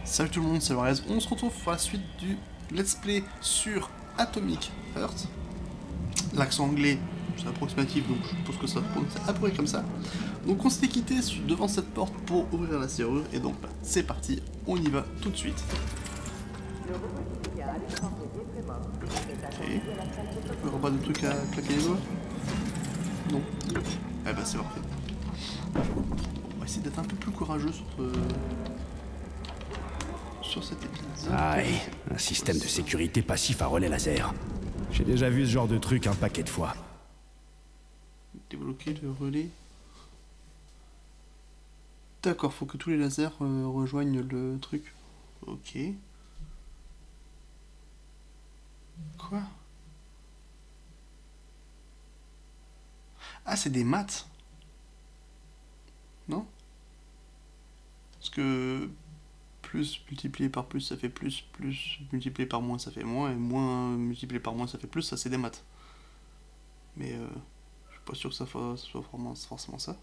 Salut tout le monde, c'est Warez. On se retrouve pour la suite du let's play sur Atomic Heart. L'accent anglais, c'est approximatif, donc je suppose que ça se prononce à peu près comme ça. Donc on s'était quitté devant cette porte pour ouvrir la serrure, et donc bah, c'est parti, on y va tout de suite. Ok. Il n'y aura pas de truc à claquer les doigts? Non. Eh bah c'est parfait. On va essayer d'être un peu plus courageux sur cet épisode. Aïe, un système de sécurité passif à relais laser. J'ai déjà vu ce genre de truc un paquet de fois. Débloquer le relais. D'accord, faut que tous les lasers rejoignent le truc. Ok. Quoi? Ah, c'est des maths. Non? Parce que plus multiplié par plus ça fait plus, plus multiplié par moins ça fait moins, et moins multiplié par moins ça fait plus, ça c'est des maths. Mais je suis pas sûr que ça soit forcément ça.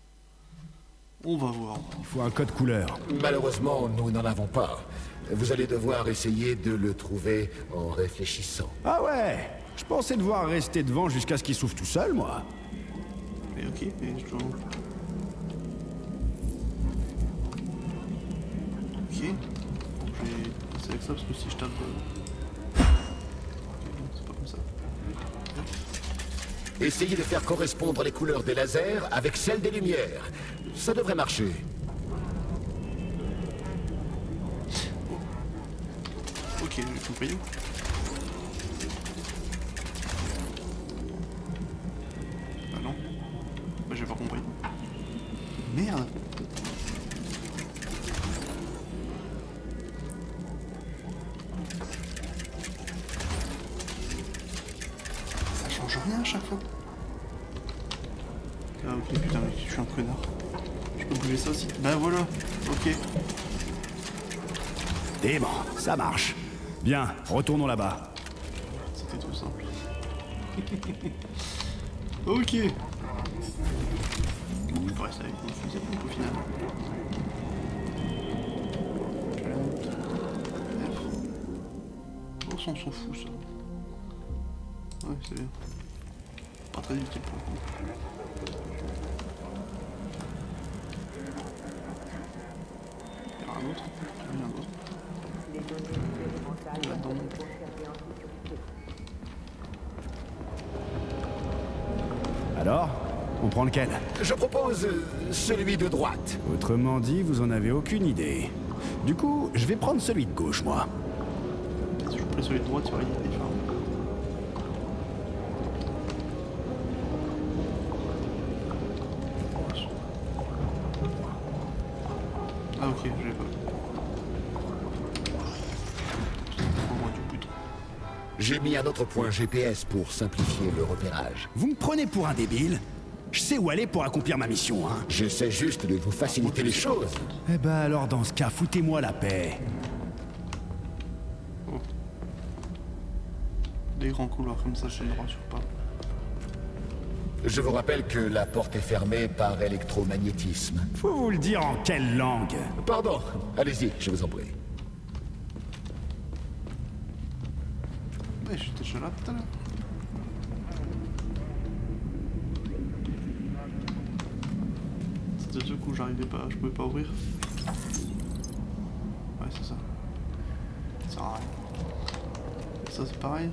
On va voir. Il faut un code couleur. Malheureusement, nous n'en avons pas. Vous allez devoir essayer de le trouver en réfléchissant. Ah ouais, je pensais devoir rester devant jusqu'à ce qu'il s'ouvre tout seul, moi. Mais ok, mais je dois... Ok. Je vais passer avec ça parce que si je tape... Ok, non, c'est pas comme ça. Essayez de faire correspondre les couleurs des lasers avec celles des lumières. Ça devrait marcher. Ok, j'ai compris. Ah non. Bah j'ai pas compris. Merde. Ça change rien à chaque fois. Ah ok, putain, mais je suis un connard. Je peux bouger ça aussi. Bah voilà, ok. Dément, ça marche. Bien, retournons là-bas. C'était tout simple. Ok. Bon, je peux rester avec mon fusil au final. Oh, ça on s'en fout ça. Ouais, c'est bien. Pas très utile pour le coup. Il y en a un autre. Il y en a un autre. Là-dedans. Alors, on prend lequel? Je propose celui de droite. Autrement dit, vous en avez aucune idée. Du coup, je vais prendre celui de gauche, moi. Si je prends celui de droite, il y aura des différents. Ah ok, je l'ai pas. C'est trop loin du bouton. J'ai mis un autre point GPS pour simplifier le repérage. Vous me prenez pour un débile? Je sais où aller pour accomplir ma mission, hein. J'essaie juste de vous faciliter les choses. Eh ben alors, dans ce cas, foutez-moi la paix. Oh. Des grands couloirs comme ça, je ne rassure pas. Je vous rappelle que la porte est fermée par électromagnétisme. Faut vous le dire en quelle langue? Pardon, allez-y, je vous en prie. Ouais, j'étais déjà là tout à l'heure. C'était le truc où j'arrivais pas, je pouvais pas ouvrir. Ouais, c'est ça. Ça sert à rien. Ça c'est pareil.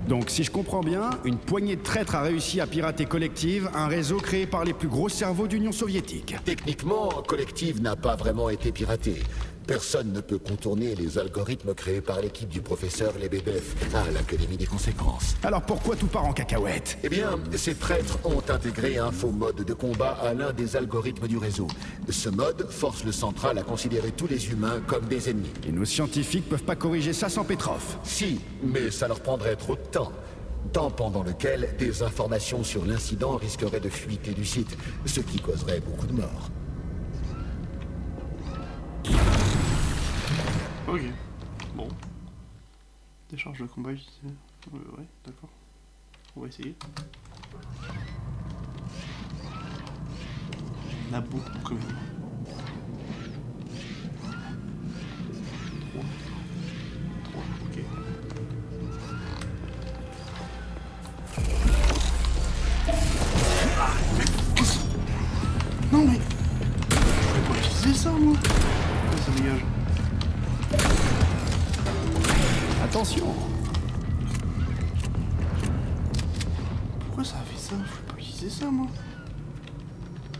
Donc, si je comprends bien, une poignée de traîtres a réussi à pirater Collective, un réseau créé par les plus gros cerveaux d'Union soviétique. Techniquement, Collective n'a pas vraiment été piraté. Personne ne peut contourner les algorithmes créés par l'équipe du professeur Lebedev à l'Académie des conséquences. Alors pourquoi tout part en cacahuète? Eh bien, ces traîtres ont intégré un faux mode de combat à l'un des algorithmes du réseau. Ce mode force le central à considérer tous les humains comme des ennemis. Et nos scientifiques peuvent pas corriger ça sans Petrov. Si, mais ça leur prendrait trop de temps. Temps pendant lequel des informations sur l'incident risqueraient de fuiter du site, ce qui causerait beaucoup de morts. Ok. Bon. Décharge de combat utilisée. Ouais, d'accord. On va essayer. Il y en a beaucoup quand même. 3. 3, ok. Ah, mais qu'est-ce... Non mais... Je vais pas utiliser ça moi. Pourquoi ça dégage? Attention. Pourquoi ça a fait ça? Je vais pas utiliser ça moi.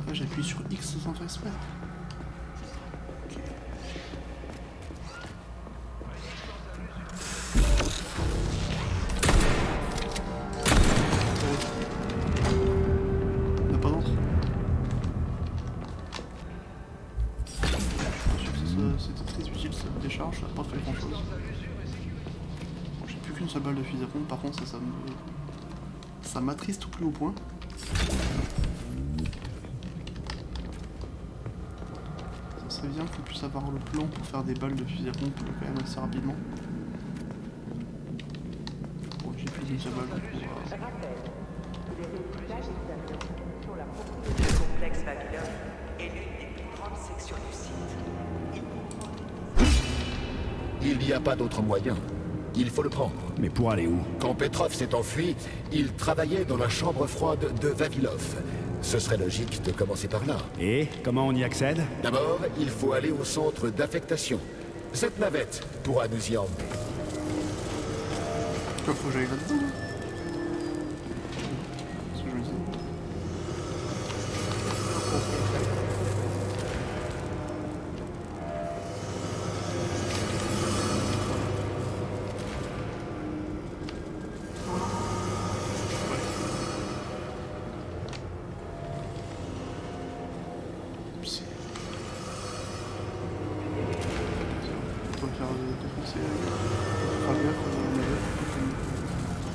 Ah, j'appuie sur X sans faire exprès. Ok. On n'a pas d'autre. C'était très utile cette décharge, ça n'a pas fait grand chose. Bon, j'ai plus qu'une seule balle de fusil à pompe, par contre ça m'attriste au plus haut point. Ça serait bien qu'on puisse avoir le plan pour faire des balles de fusil à pompe quand même assez rapidement. Bon, j'ai plus d'une seule balle donc on va... Le complexe Vavilov est l'une des plus grandes sections du site. Il n'y a pas d'autre moyen. Il faut le prendre. Mais pour aller où? Quand Petrov s'est enfui, il travaillait dans la chambre froide de Vavilov. Ce serait logique de commencer par là. Et comment on y accède? D'abord, il faut aller au centre d'affectation. Cette navette pourra nous y emmener. Faut que j'aille là-dedans là. C'est ce que je me disais.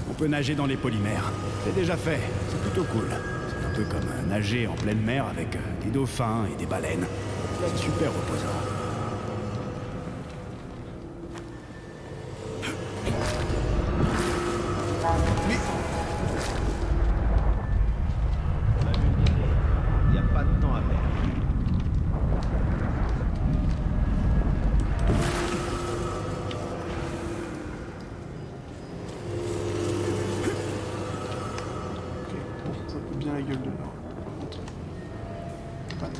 On peut nager dans les polymères. C'est déjà fait. C'est plutôt cool. C'est un peu comme nager en pleine mer avec des dauphins et des baleines. C'est super reposant. Il n'y a pas de temps à perdre. Ça peut bien la gueule de l'or. Patte.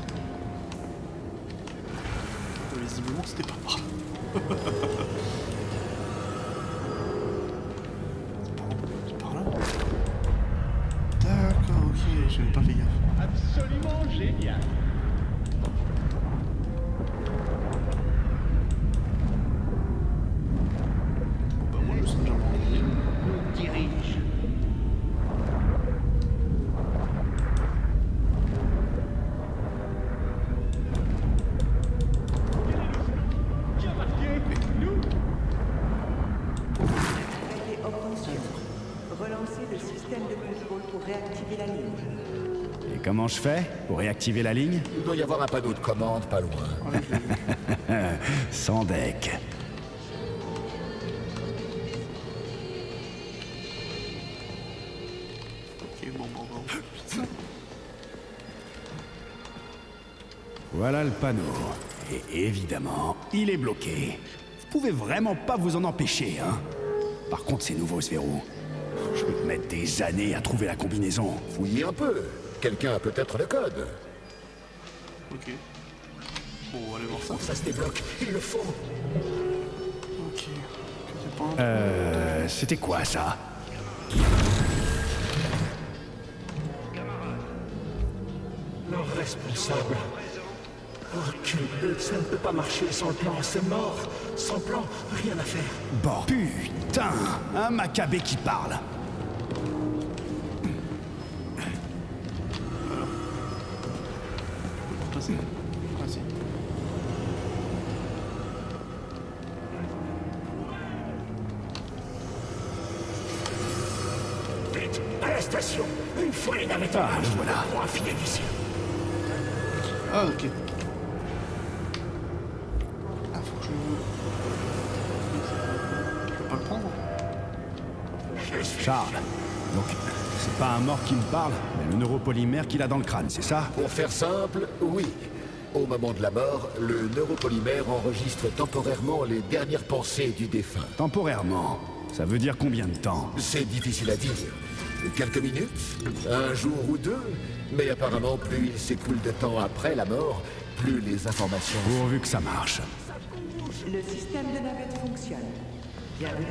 Visiblement c'était pas grave. C'est par là. D'accord, ok, j'avais pas fait gaffe. Absolument génial. Bah moi je serais jamais rentré. On dirige. Veillez opposition. Relancez le système de contrôle pour réactiver la ligne. Et comment je fais pour réactiver la ligne? Il doit y avoir un panneau de commande pas loin. Voilà, je l'ai vu. Sans deck. Ok, bon, ça. Voilà le panneau. Et évidemment, il est bloqué. Vous pouvez vraiment pas vous en empêcher, hein? Par contre, c'est nouveau ce verrou. Je vais te mettre des années à trouver la combinaison. Fouillez un peu. Quelqu'un a peut-être le code. Ok. Bon, on va aller voir ça. Ça se débloque. Il le faut. Ok. C'est pas un... C'était quoi ça? Leur responsable. Recule, ça ne peut pas marcher sans le plan, c'est mort. Sans plan, rien à faire. Bon, putain, un Maccabée qui parle. Passer. Ah si. Vite, à la station. Une fois les navettes en Ah, marche, le voilà. on pourra filer d'ici. Ah ok. Ah faut que je peux pas le prendre. Charles. Donc, c'est pas un mort qui me parle, mais le neuropolymère qu'il a dans le crâne, c'est ça? Pour faire simple, oui. Au moment de la mort, le neuropolymère enregistre temporairement les dernières pensées du défunt. Temporairement, ça veut dire combien de temps? C'est difficile à dire. Quelques minutes, un jour ou deux, mais apparemment plus il s'écoule de temps après la mort, plus les informations... Pourvu que ça marche. Le système de navette fonctionne. Bienvenue.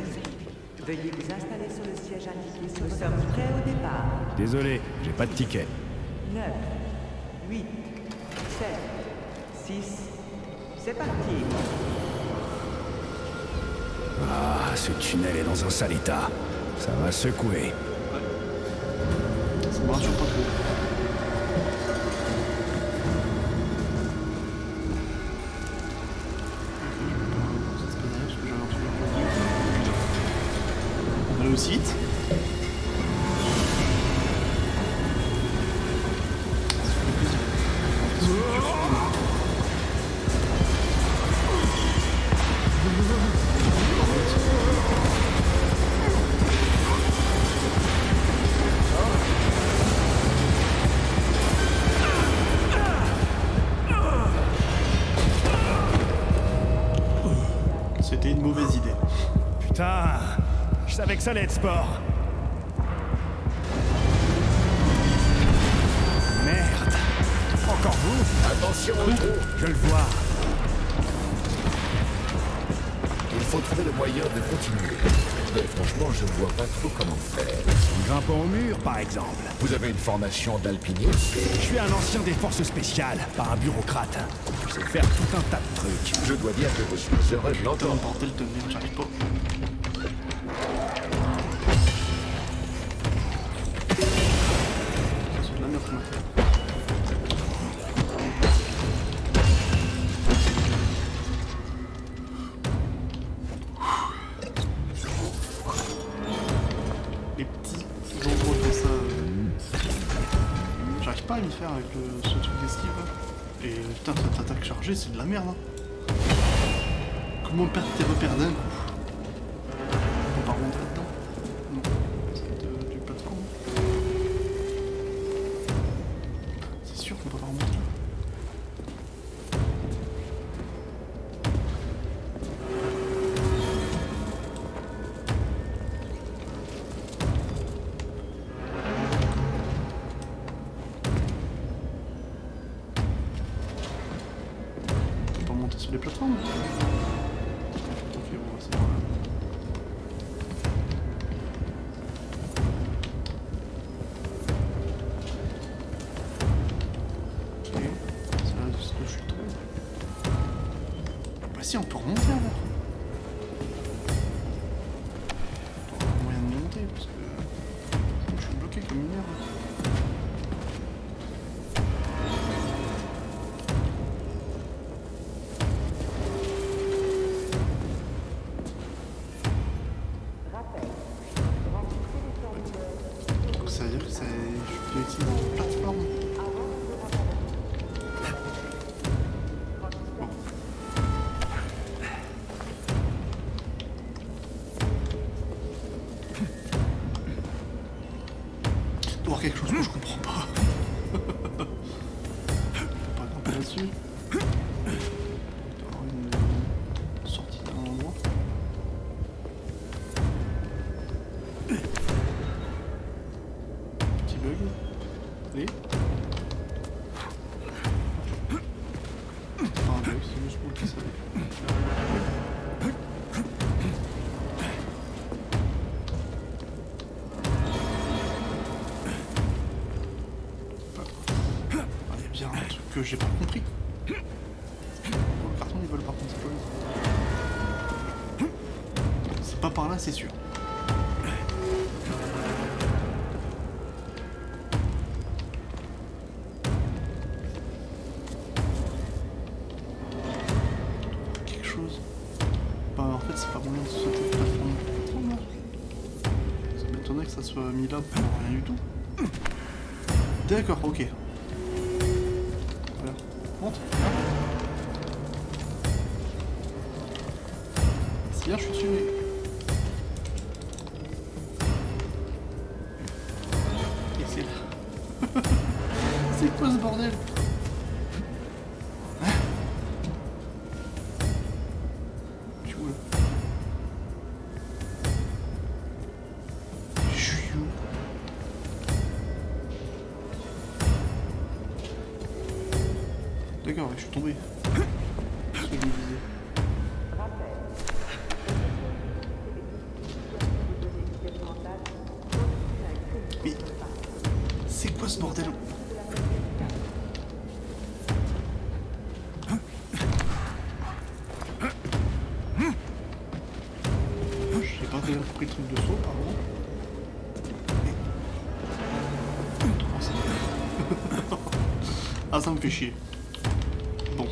Veuillez vous installer sur le siège indiqué sur... Nous sommes prêts au départ. Désolé, j'ai pas de ticket. 9, 8, 7, 6... C'est parti. Ah, ce tunnel est dans un sale état. Ça va secouer. Ça me rassure pas trop. On va aller au site. C'était une mauvaise idée. Putain, je savais que ça allait être sport. Merde. Encore vous? Attention, Je le vois. il faut trouver le moyen de continuer. Mais franchement, je ne vois pas trop comment faire. En grimpant au mur, par exemple. Vous avez une formation d'alpiniste? Je suis un ancien des forces spéciales, pas un bureaucrate. Je sais faire tout un tas de trucs. Je dois dire que je suis heureux de Putain, l'entendre. bordel de merde, j'arrive pas. C'est de la merde qu'on a fait. Les petits endroits comme ça. J'arrive pas à m'y faire avec ce truc d'esquive là. Et putain, cette attaque chargée, c'est de la merde. Hein. Comment perdre tes repères d'un coup? On peut pas remonter là-dedans? Non. C'est du plateforme. C'est sûr qu'on peut pas remonter là. On peut pas monter sur les plateformes? Ok, bon, c'est pas grave. Ok, c'est là ce que je suis tombé. Bah si, on peut remonter alors. On doit avoir moyen de monter parce que je suis bloqué comme une merde. Donc ça veut dire que je peux utiliser une plateforme. Bon. Il doit y avoir quelque chose que je comprends pas. On peut pas grimper là-dessus. Il doit y avoir une sortie d'un endroit. Petit bug. Allez. Pas un bug, c'est juste pour le casser. Ah, il y a bien un truc que j'ai pas compris. Dans le carton, ils veulent par contre cette chose. C'est pas par là, c'est sûr. Quelque chose. Bah en fait c'est pas moyen de sauter de plateforme là. Ça m'étonnerait que ça soit mis là pour rien du tout. D'accord, ok. Voilà. Monte. C'est bien, je suis tué. Et c'est là. C'est quoi ce bordel? où là? Je suis où? D'accord, je suis tombé. C'est ce que je me disais. Mais c'est quoi ce bordel? J'ai pas très bien compris le truc de saut, pardon. Ah, ça me fait chier. Bon. Ça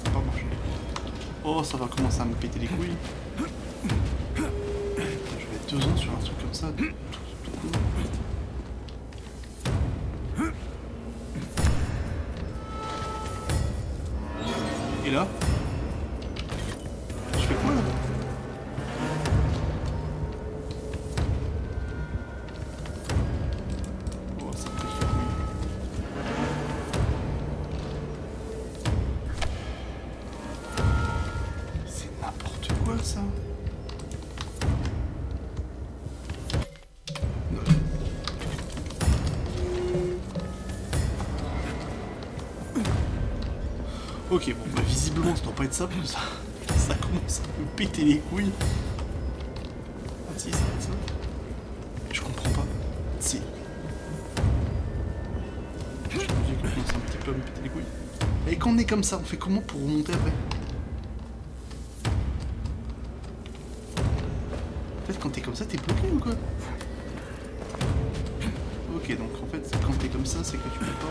n'a pas marché. Oh, ça va commencer à me péter les couilles. Je vais être 2 ans sur un truc comme ça. Tout cool. Et là? Je fais quoi là? Oh, ça me pète les couilles. C'est n'importe quoi ça. Ok, bon, bah visiblement ça doit pas être ça, parce que ça commence à me péter les couilles. Ah si, ça va être ça. Je comprends pas. Si. Je me dis que commence un petit peu à me péter les couilles. Et quand on est comme ça, on fait comment pour remonter après? En fait, quand t'es comme ça, t'es bloqué ou quoi? Ok, donc en fait, quand t'es comme ça, c'est que tu peux pas...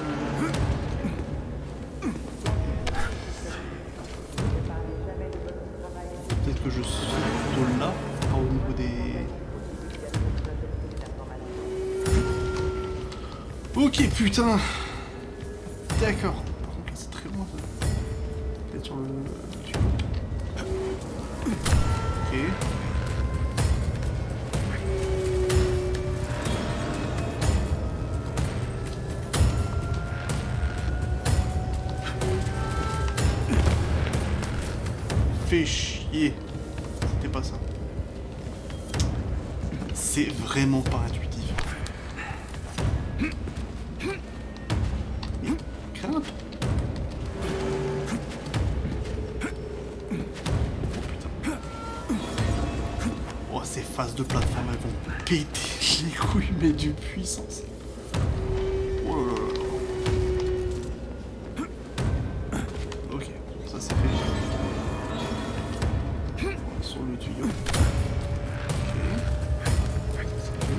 Peut-être que je saute là, pas au niveau des... Ok, putain. D'accord. Par contre, là, c'est très loin, ça. Peut-être sur le tuyau. Ok. Fais chier. C'était pas ça. C'est vraiment pas intuitif. Mais grimpe. Oh putain. Oh, ces phases de plateforme, elles vont péter les couilles, mais d'une puissance. Oh là là là. Ok, ça c'est fait. Sur le tuyau. Ok. C'est fait.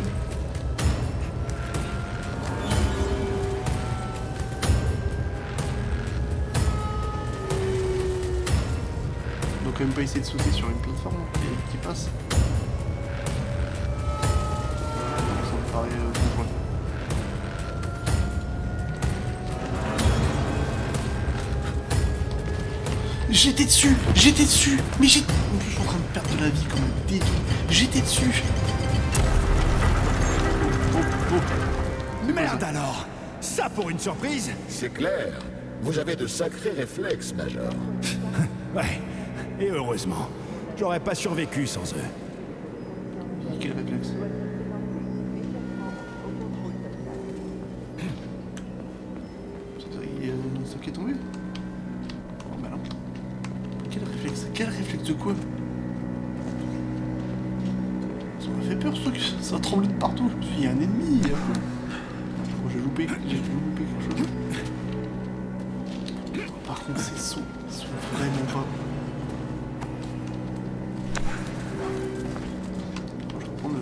Donc quand même pas essayer de sauter sur une plateforme qui passe. Ça me paraît dangereux. J'étais dessus, mais j'étais... En plus, je suis en train de perdre de la vie comme un débile. J'étais dessus. Merde alors! Ça pour une surprise? C'est clair. Vous avez de sacrés réflexes, Major. Ouais, et heureusement. J'aurais pas survécu sans eux. Quel réflexe. Il y a un saut qui est tombé. Oh bah non. Quel réflexe? Quel réflexe de quoi? Ça m'a fait peur ce truc, ça a tremblé de partout. Je me suis dit, il y a un ennemi. Oh, j'ai loupé quelque chose. Par contre, ces sauts, ils sont vraiment pas. Je vais reprendre le.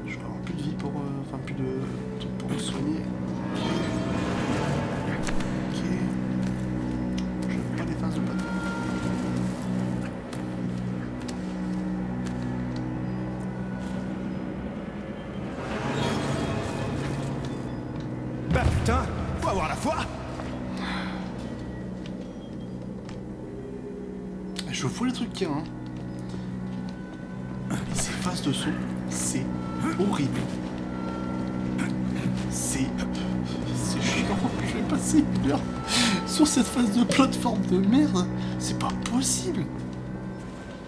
Je vais avoir plus de vie pour. Enfin, plus de trucs pour me soigner. Ok. Je veux pas des phases de plateforme. Bah putain, faut avoir la foi! Je fous les trucs qu'il y a, hein. Et ces phases de saut, c'est horrible. C'est chiant, je vais passer. passer une heure sur cette phase de plateforme de merde. C'est pas possible.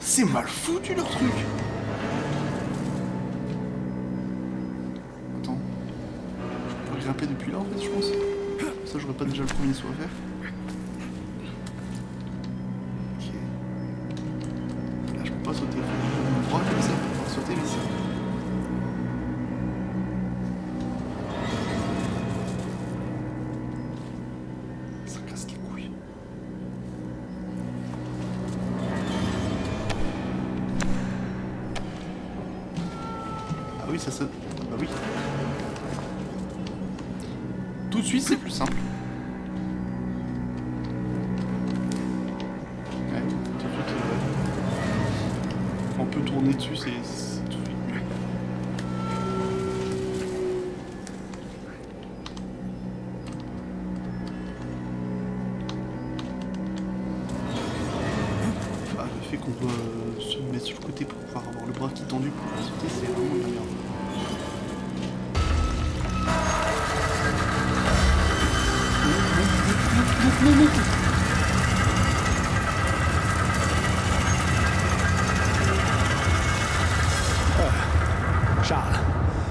C'est mal foutu leur truc. Attends. Je pourrais grimper depuis là en fait, je pense. Ça, j'aurais pas déjà le premier saut à faire. Ok. Là, je peux pas sauter. Je crois comme ça pour pouvoir sauter, mais ça. Ça casse les couilles. Ah oui, ça. Ah bah oui. Tout de suite, c'est plus simple. Ouais, tout de suite, on peut tourner dessus, c'est tout de suite mieux. Ah, le fait qu'on doit se mettre sur le côté pour pouvoir avoir le bras qui est tendu pour pouvoir sauter, c'est vraiment de la merde. Charles,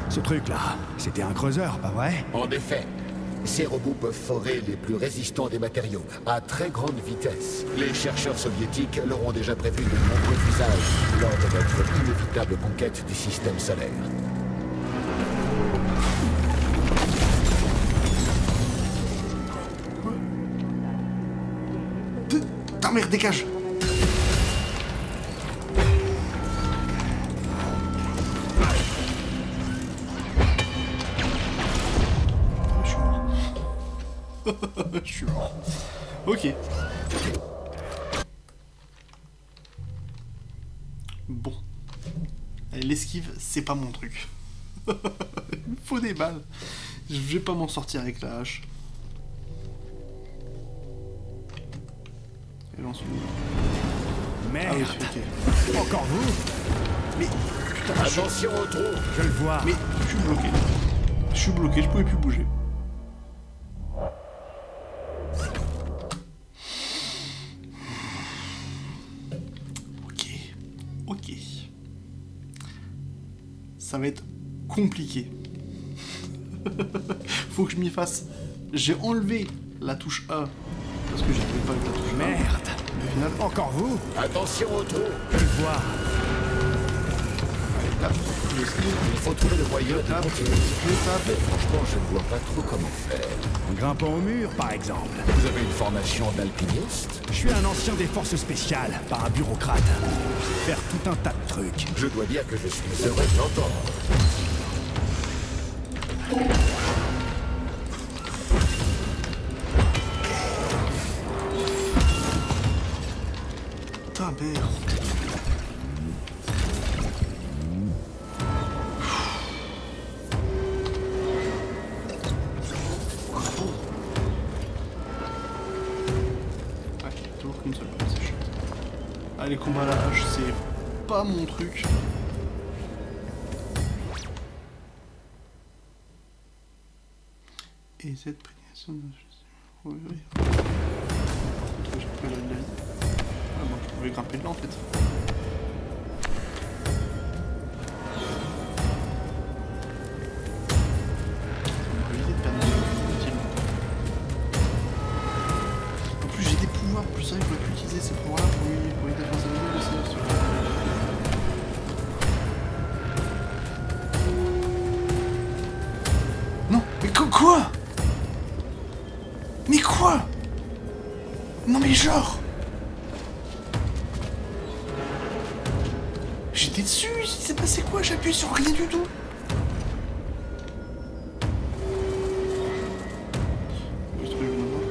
ce truc-là, c'était un creuseur, pas vrai? En effet, ces robots peuvent forer les plus résistants des matériaux à très grande vitesse. Les chercheurs soviétiques leur ont déjà prévu de nombreux usages lors de notre inévitable conquête du système solaire. Ta mère, dégage! Je suis mort. Ok. Bon. L'esquive, c'est pas mon truc. Il me faut des balles. Je vais pas m'en sortir avec la hache. Et j'en suis où? Merde! Ah oui, ok. Encore vous? Mais putain, Attention au trou! Je le vois. mais je suis bloqué. Je suis bloqué, je pouvais plus bouger. Ok. Ça va être compliqué. Faut que je m'y fasse. J'ai enlevé la touche A parce que j'avais pas eu la touche A. Merde! Au final, Encore vous? Attention au trou! Je le vois. là, je esquive, Il faut trouver le moyen de tape, continuer. je tape. Mais franchement, je ne vois pas trop comment faire. En grimpant au mur, par exemple. Vous avez une formation d'alpiniste? Je suis un ancien des forces spéciales, pas un bureaucrate. Je sais faire tout un tas de trucs. Je dois dire que je suis heureux de l'entendre. Ta merde. Ouais, toujours qu'une seule balle, c'est chiant. Ah, les combats à la hache, c'est pas mon truc. Et cette prédication de... Oui, oui. J'ai pris la vie. Ah bon, je pouvais grimper de là en fait. Ça m'a évité de perdre inutilement. En plus j'ai des pouvoirs, plus ça, je peux plus utiliser ces pouvoirs-là pour les défenses individuelles aussi. Sur... Non, mais quoi? Mais quoi? Non mais genre... J'étais dessus, il s'est passé quoi? J'ai appuyé sur rien du tout. Je trouve une voix.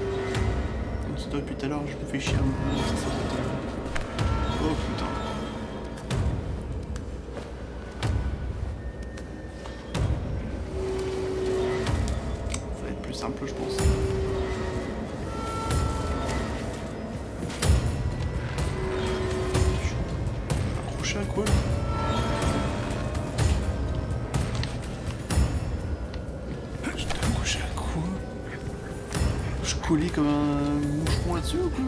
Comme c'est toi depuis tout à l'heure, je me fais chier à me... Oh putain. Ça va être plus simple, je pense. À quoi là? J'étais accroché à quoi? Je collé comme un moucheron là-dessus ou quoi?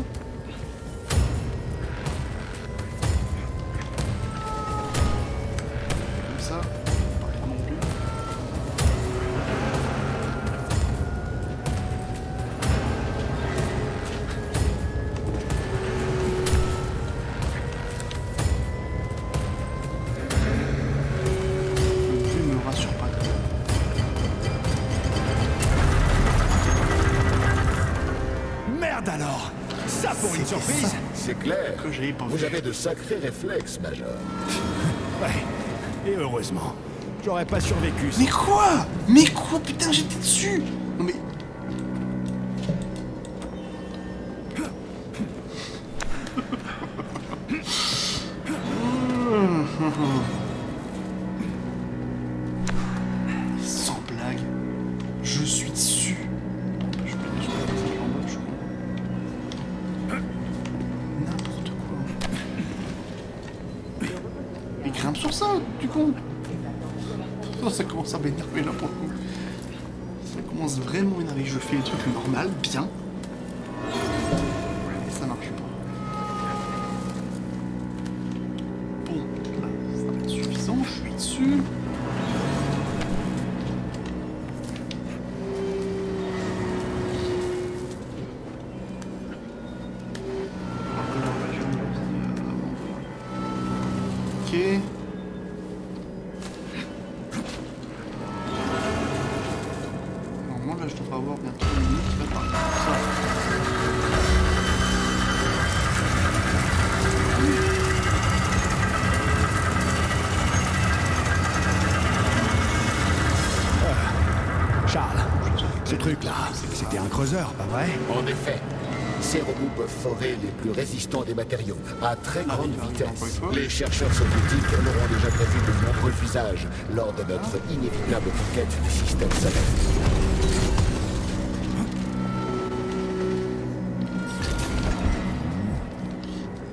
Comme ça, pas non plus. Le jeu me rassure pas. Merde alors! Ça pour une surprise! C'est clair. Que j'avais pas Vous vu. avez de sacrés réflexes, Major. Ouais, et heureusement. J'aurais pas survécu sans... Mais quoi? Mais quoi? Putain, j'étais dessus! Non mais... Sans blague, je suis dessus. Je peux passer en mode, je suis con. N'importe quoi. Il grimpe sur ça, du con. Oh, ça commence à m'énerver là pour le coup. Ça commence vraiment à m'énerver. Je fais le truc normal, bien. Et ça marche pas. Bon, là, ça va être suffisant, je suis dessus. Ok. Normalement là je devrais avoir bientôt une minute qui va parler. Ça. Charles, ce truc-là, c'était un creuseur, pas vrai? En effet, ces robots peuvent forer les plus résistants des matériaux à très grande vitesse. Les chercheurs soviétiques leur ont déjà prévu de nombreux usages lors de notre inévitable conquête du système solaire.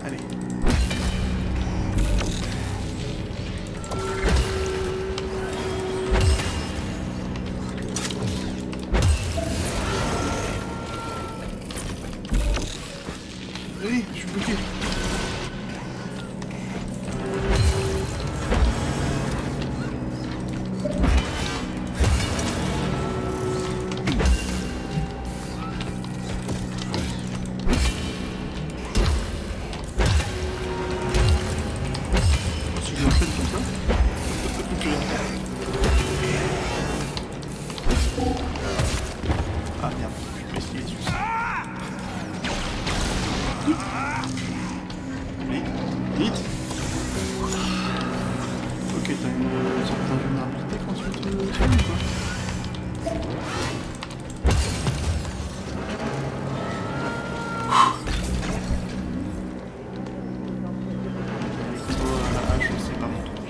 Allez. Allez, je suis bloqué. Si je l'enchaîne comme ça, plus rien. Ah merde, je peux essayer dessus. Vite, vite. Ok, t'as une sorte d'invulnérabilité quand tu te tues ou quoi? La hache, c'est pas mon truc.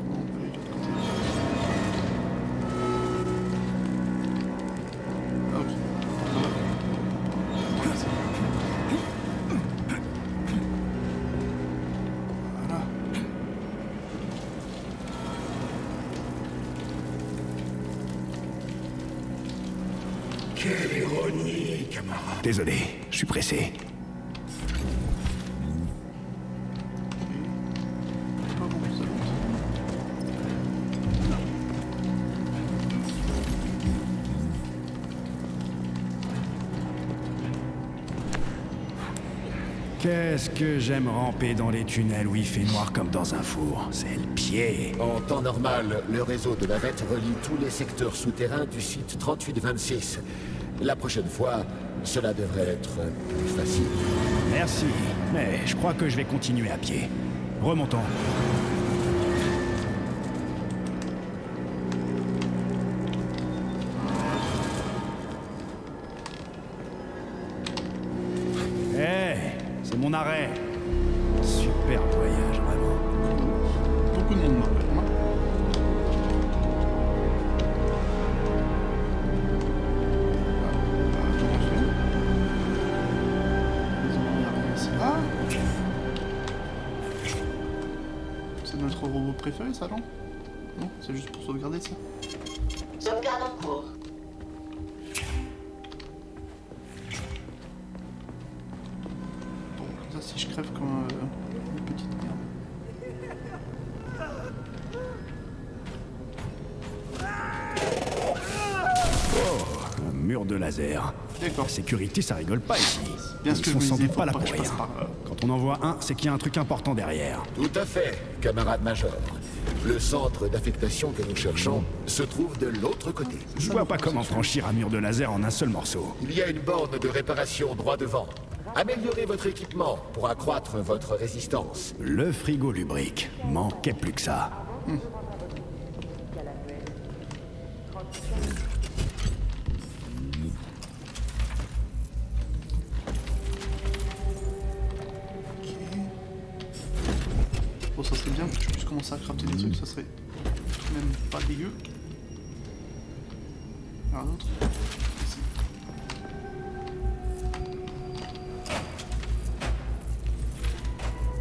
Comment on peut aller de l'autre côté? Ah, ok. Voilà. Quelle ironie, camarade. Désolé, je suis pressé. Pas bon, ça monte. Qu'est-ce que j'aime ramper dans les tunnels où il fait noir comme dans un four. C'est le pied. En temps normal, le réseau de navettes relie tous les secteurs souterrains du site 3826. La prochaine fois, cela devrait être plus facile. Merci, mais je crois que je vais continuer à pied. Remontons. C'est mon arrêt. Super voyage, vraiment. Beaucoup de monde m'appelle, hein. C'est notre robot préféré, ça, non? Non, c'est juste pour sauvegarder ça. sauvegarde en cours. Bon, ça si je crève comme une petite merde. Un mur de laser. D'accord. La sécurité, ça rigole pas ici. Bien ce Ils que je sont me sans disais, doute faut pas là pas pour que je rien. passe par là. Quand on en voit un, c'est qu'il y a un truc important derrière. Tout à fait, camarade major. Le centre d'affectation que nous cherchons se trouve de l'autre côté. Je vois pas comment franchir un mur de laser en un seul morceau. Il y a une borne de réparation droit devant. Améliorez votre équipement pour accroître votre résistance. Le frigo lubrique. Manquait plus que ça. Bon, ça serait bien que je puisse commencer à crafter des trucs, ça serait tout de même pas dégueu. Un autre. Ici.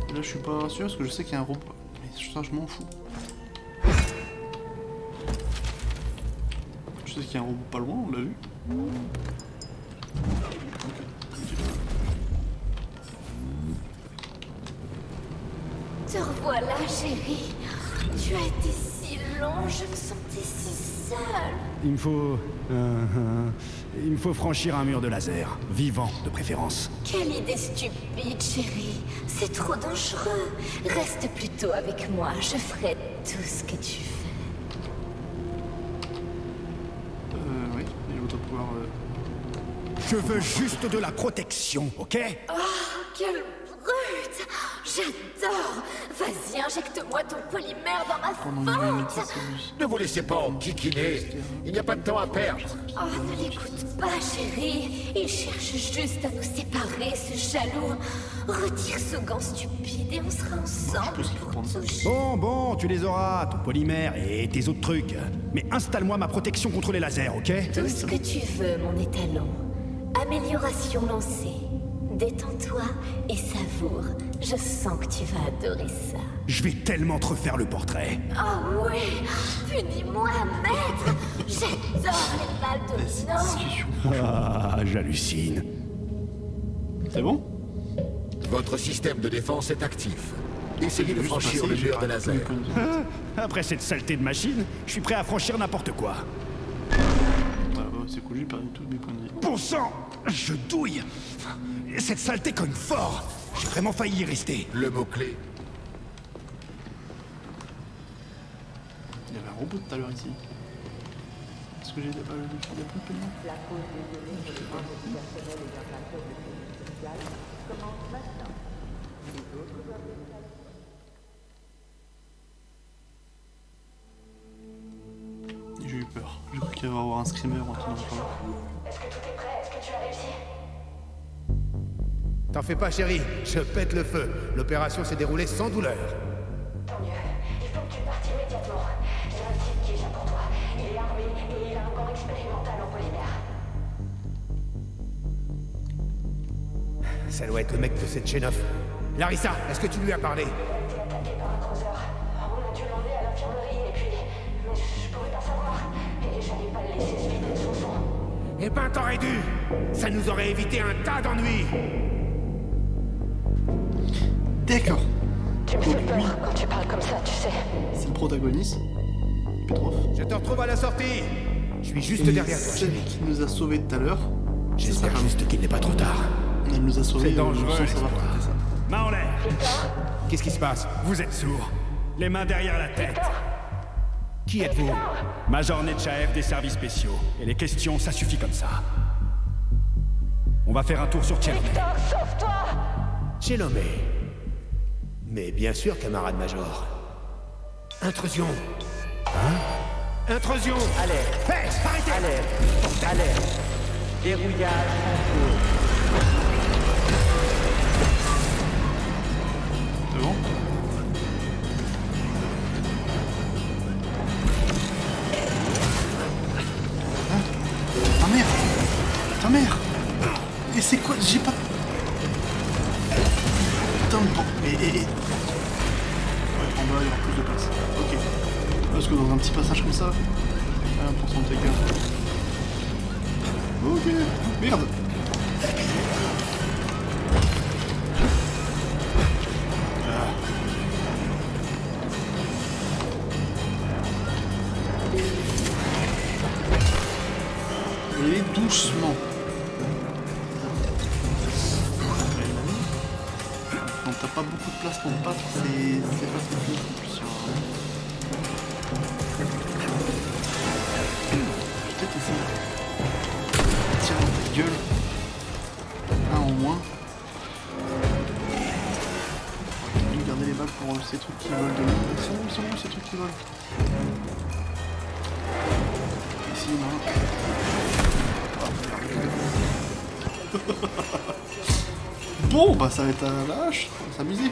Et là, je suis pas sûr parce que je sais qu'il y a un robot. Mais ça, je m'en fous. Je sais qu'il y a un robot pas loin, on l'a vu. Te revoilà, chérie. Tu as été si long, je me sentais si seule. Il me faut franchir un mur de laser. Vivant, de préférence. Quelle idée stupide, chérie. C'est trop dangereux. Reste plutôt avec moi, je ferai tout ce que tu fais. Oui, et je dois pouvoir... Je veux juste de la protection, ok? Oh, quelle brute. J'adore. Vas-y, injecte-moi ton polymère dans ma Pendant une minute, ça fente. c'est lui. Ne vous laissez pas enquiquiner. Il n'y a pas de temps à perdre. Oh, ne l'écoute pas, chérie. Il cherche juste à nous séparer, ce jaloux. Retire ce gant stupide et on sera ensemble pour toujours. Bon, tu les auras, ton polymère et tes autres trucs. Mais installe-moi ma protection contre les lasers, ok? Tout ce que tu veux, mon étalon. Amélioration lancée. Détends-toi et savoure. Je sens que tu vas adorer ça. Je vais tellement te refaire le portrait. Oh oui. Punis-moi, maître. J'adore les balles de Cette Nord. discussion. Ah, j'hallucine. C'est bon? Votre système de défense est actif. Essayez de franchir le mur de laser. Après cette saleté de machine, je suis prêt à franchir n'importe quoi. C'est cool, j'ai perdu tous mes points de vie. Bon sang, je douille. Cette saleté cogne fort. J'ai vraiment failli y rester. Le mot-clé, Il y avait un robot tout à l'heure ici. Est-ce que j'ai des balles de fil à plus de paiement? La pause désolée pour les membres du personnel ayant un code de sécurité sociale commence maintenant. Les autres doivent rester à l'écoute. J'ai eu peur. J'ai cru qu'il y avait avoir un screamer en tenant par là. Est-ce que tout est prêt? Est-ce que tu as réussi? T'en fais pas, chérie. Je pète le feu. L'opération s'est déroulée sans douleur. Tant mieux. Il faut que tu partes immédiatement. J'ai un type qui vient pour toi. Il est armé et il a un corps expérimental en polymère. Ça doit être le mec de cette Chénoff. Larissa, est-ce que tu lui as parlé? Il a été attaqué par un creuseur. On a dû l'emmener à l'infirmerie et puis... Mais je pouvais pas savoir. Et j'allais pas le laisser se vider de son sang. Eh ben, t'aurais dû. Ça nous aurait évité un tas d'ennuis. D'accord. Tu me Donc fais lui, peur quand tu parles comme ça, tu sais. c'est le protagoniste. Petrov. Je te retrouve à la sortie. Je suis juste Et derrière toi, celle chérie. qui nous a sauvés tout à l'heure. J'espère juste qu'il n'est pas trop tard. Elle nous a sauvés C'est dangereux, sans savoir l'espoir. que c'était ça. Main en l'air. Qu'est-ce qui se passe? Vous êtes sourds. Les mains derrière la tête. Qui êtes-vous? Major Netchaev des services spéciaux. Et les questions, ça suffit comme ça. On va faire un tour sur Tchernobyl. Victor, sauve-toi! J'ai nommé. Mais bien sûr, camarade major. Intrusion. Hein? Intrusion. Alerte. Hé, arrêtez! Alerte. Alerte. Verrouillage en cours. C'est bon? Hein? Ta mère! Ta mère! Et c'est quoi? J'ai pas... Putain de temps. Ouais, en bas, il y aura plus de place. Ok. Parce que dans un petit passage comme ça... 1% de taker. Ok, merde. Allez doucement. Quand t'as pas beaucoup de place pour te battre, c'est pas ce que tu peut-être essayer. Tiens, ta gueule. Un en moins. Je vais garder les balles pour ces trucs qui volent de là. Ils sont où ces trucs qui volent? Ici, là. Bon, bah ça va être à la hache, on va s'amuser.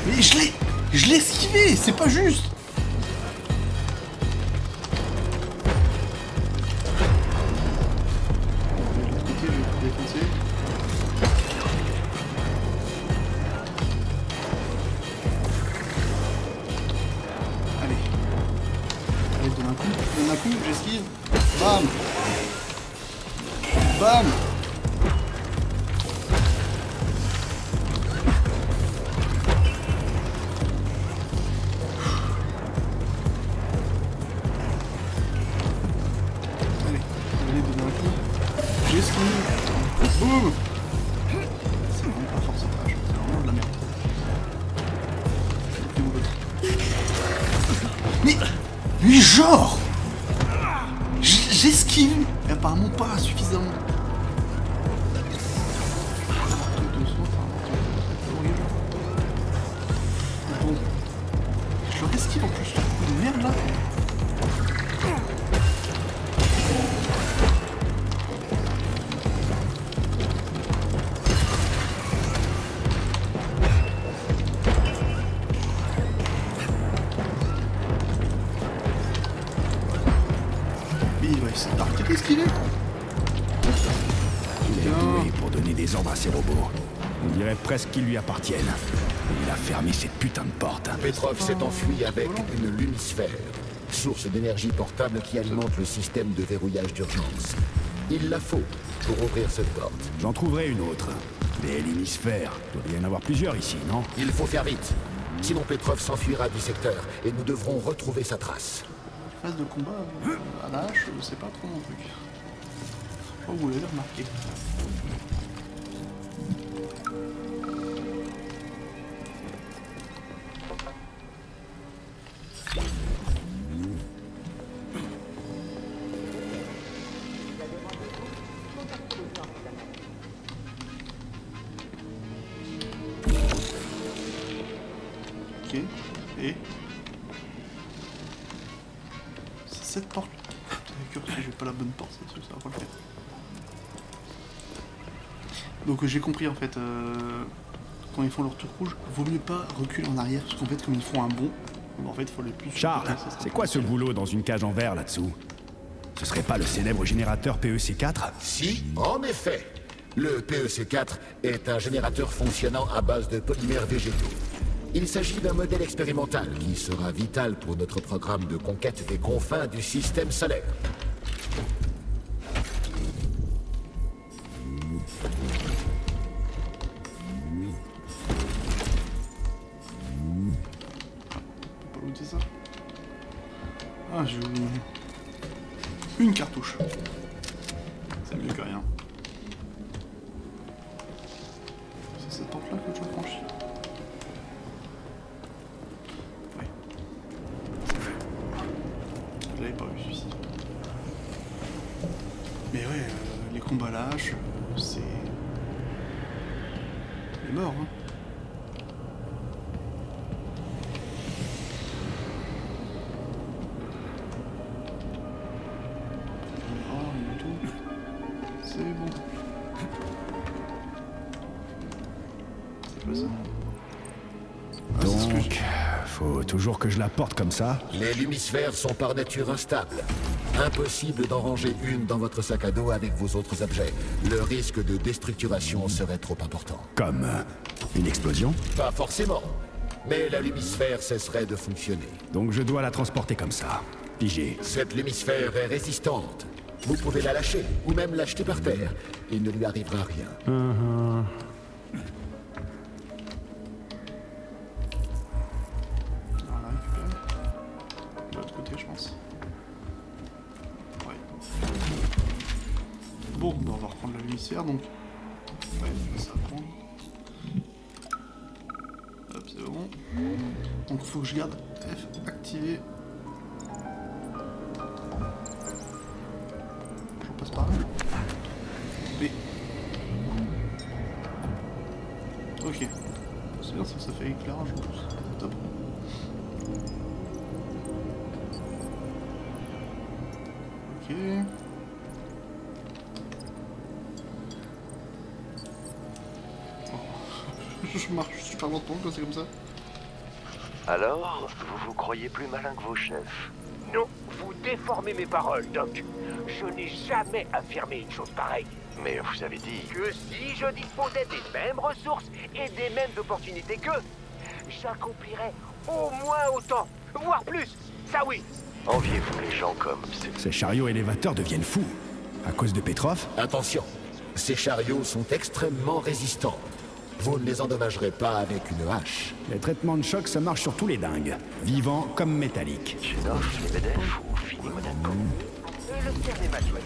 Mais je l'ai esquivé, c'est pas juste. De l'autre côté, je vais tout défoncer. Allez, donne un coup, j'esquive. Bam! Bam! Allez, donner un coup. J'esquive. Boum! C'est vraiment pas fort cette hache, c'est vraiment de la merde. Mais genre! J'esquive! Et apparemment pas suffisamment. Bon. Je leur esquive en plus ce coup de merde là. C'est d'arrêter d'esquiver. Il est doué pour donner des ordres à ses robots. On dirait presque qu'ils lui appartiennent. Il a fermé cette putain de porte. Petrov s'est enfui avec une lumisphère, source d'énergie portable qui alimente le système de verrouillage d'urgence. Il la faut pour ouvrir cette porte. J'en trouverai une autre. Des lumisphères. Il doit y en avoir plusieurs ici, non? Il faut faire vite. Sinon Petrov s'enfuira du secteur et nous devrons retrouver sa trace. Phase de combat à la hache, c'est pas trop mon truc. Oh, vous l'avez remarqué. Ok, et... cette porte là. Si j'ai pas la bonne porte, ça va pas le faire. Donc j'ai compris en fait, quand ils font leur tour rouge, vaut mieux pas reculer en arrière, parce qu'en fait comme ils font un bond, en fait il faut les plus... Charles, c'est quoi ce boulot dans une cage en verre là-dessous? Ce serait pas le célèbre générateur PEC4? Si, en effet. Le PEC4 est un générateur fonctionnant à base de polymères végétaux. Il s'agit d'un modèle expérimental qui sera vital pour notre programme de conquête des confins du système solaire. Pas looter ça. Ah, j'ai oublié. Une cartouche. C'est mieux que rien. C'est cette porte là que je franchis. Je l'avais pas vu celui-ci. Mais ouais, les combats à la hache, c'est... Il est mort, hein. Oh, il y a tout. C'est bon. C'est pas ça. Ah, c'est ce que Donc, faut toujours que je la porte comme ça? Les lumisphères sont par nature instables. Impossible d'en ranger une dans votre sac à dos avec vos autres objets. Le risque de déstructuration serait trop important. Comme une explosion? Pas forcément. mais la lumisphère cesserait de fonctionner. Donc je dois la transporter comme ça. Pigé. Cette lumisphère est résistante. Vous pouvez la lâcher, ou même la jeter par terre. Il ne lui arrivera rien. On va la récupérer. De l'autre côté, je pense. Ouais. Bon, on va reprendre la lumisphère, donc... Ouais, ça va prendre. Hop, c'est bon. Donc il faut que je garde F activé. Je passe par là. B. Ok. C'est bien, ça fait éclairage en plus. Top. Ok. Je marche super lentement quand c'est comme ça. Alors, vous vous croyez plus malin que vos chefs? Non, vous déformez mes paroles, Doc. Je n'ai jamais affirmé une chose pareille. Mais vous avez dit... Que si je disposais des mêmes ressources et des mêmes opportunités qu'eux, j'accomplirais au moins autant, voire plus. Ça oui. Enviez-vous les gens comme... Ces chariots élévateurs deviennent fous. À cause de Petrov? Attention, ces chariots sont extrêmement résistants. Vous ne les endommagerez pas avec une hache. Les traitements de choc, ça marche sur tous les dingues. Vivants comme métalliques. Chénoff, les MEDEF ou Fini Monaco? Le terme est mal choisi.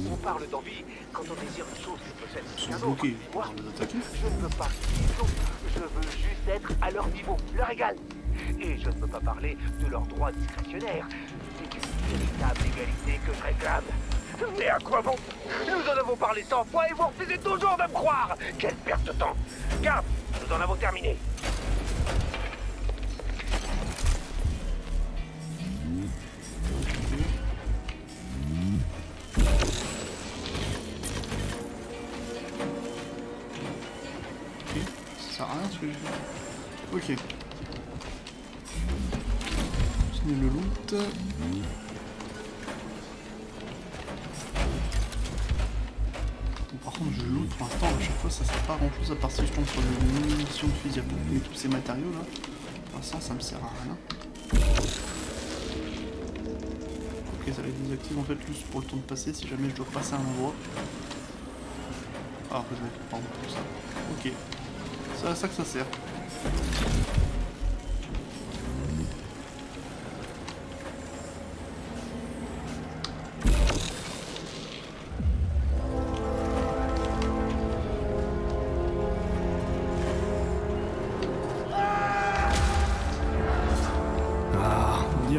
On parle d'envie quand on désire une chose qui peut être quelqu'un d'autre. Moi, je ne veux pas qu'ils ont. Je veux juste être à leur niveau, leur égal. Et je ne peux pas parler de leurs droits discrétionnaires. C'est une véritable égalité que je réclame. Mais à quoi bon? Nous en avons parlé 100 fois et vous refusez toujours de me croire. Quelle perte de temps. Garde, nous en avons terminé. Ok, ça sert à rien ce que j'ai fait. Ok. Continuer le loot. Par contre, je loot pour l'instant, à chaque fois ça sert pas à grand chose à part si je tombe sur des munitions de fusil à pompe et tous ces matériaux là. Pour l'instant, ça me sert à rien. Ok, ça les désactive en fait juste pour le temps de passer si jamais je dois passer à un endroit. Ah, après je vais prendre tout ça. Ok, c'est à ça que ça sert.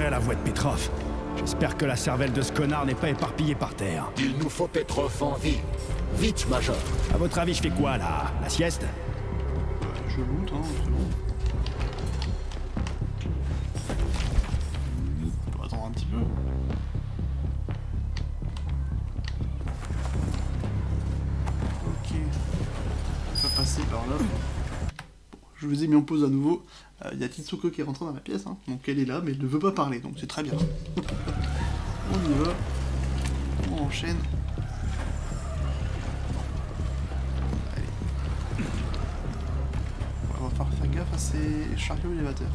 La voix de Petrov. J'espère que la cervelle de ce connard n'est pas éparpillée par terre. Il nous faut Petrov en vie. Vite, Major. À votre avis, je fais quoi, là? La sieste? Je loot, hein, c'est bon. On va attendre un petit peu. Ok. On va passer par là. Bon, je vous ai mis en pause à nouveau. Il y a Titsuko qui est rentrée dans la pièce, hein. Donc elle est là, mais elle ne veut pas parler, donc c'est très bien. On y va. On enchaîne. Allez. On va faire gaffe à ces chariots élévateurs.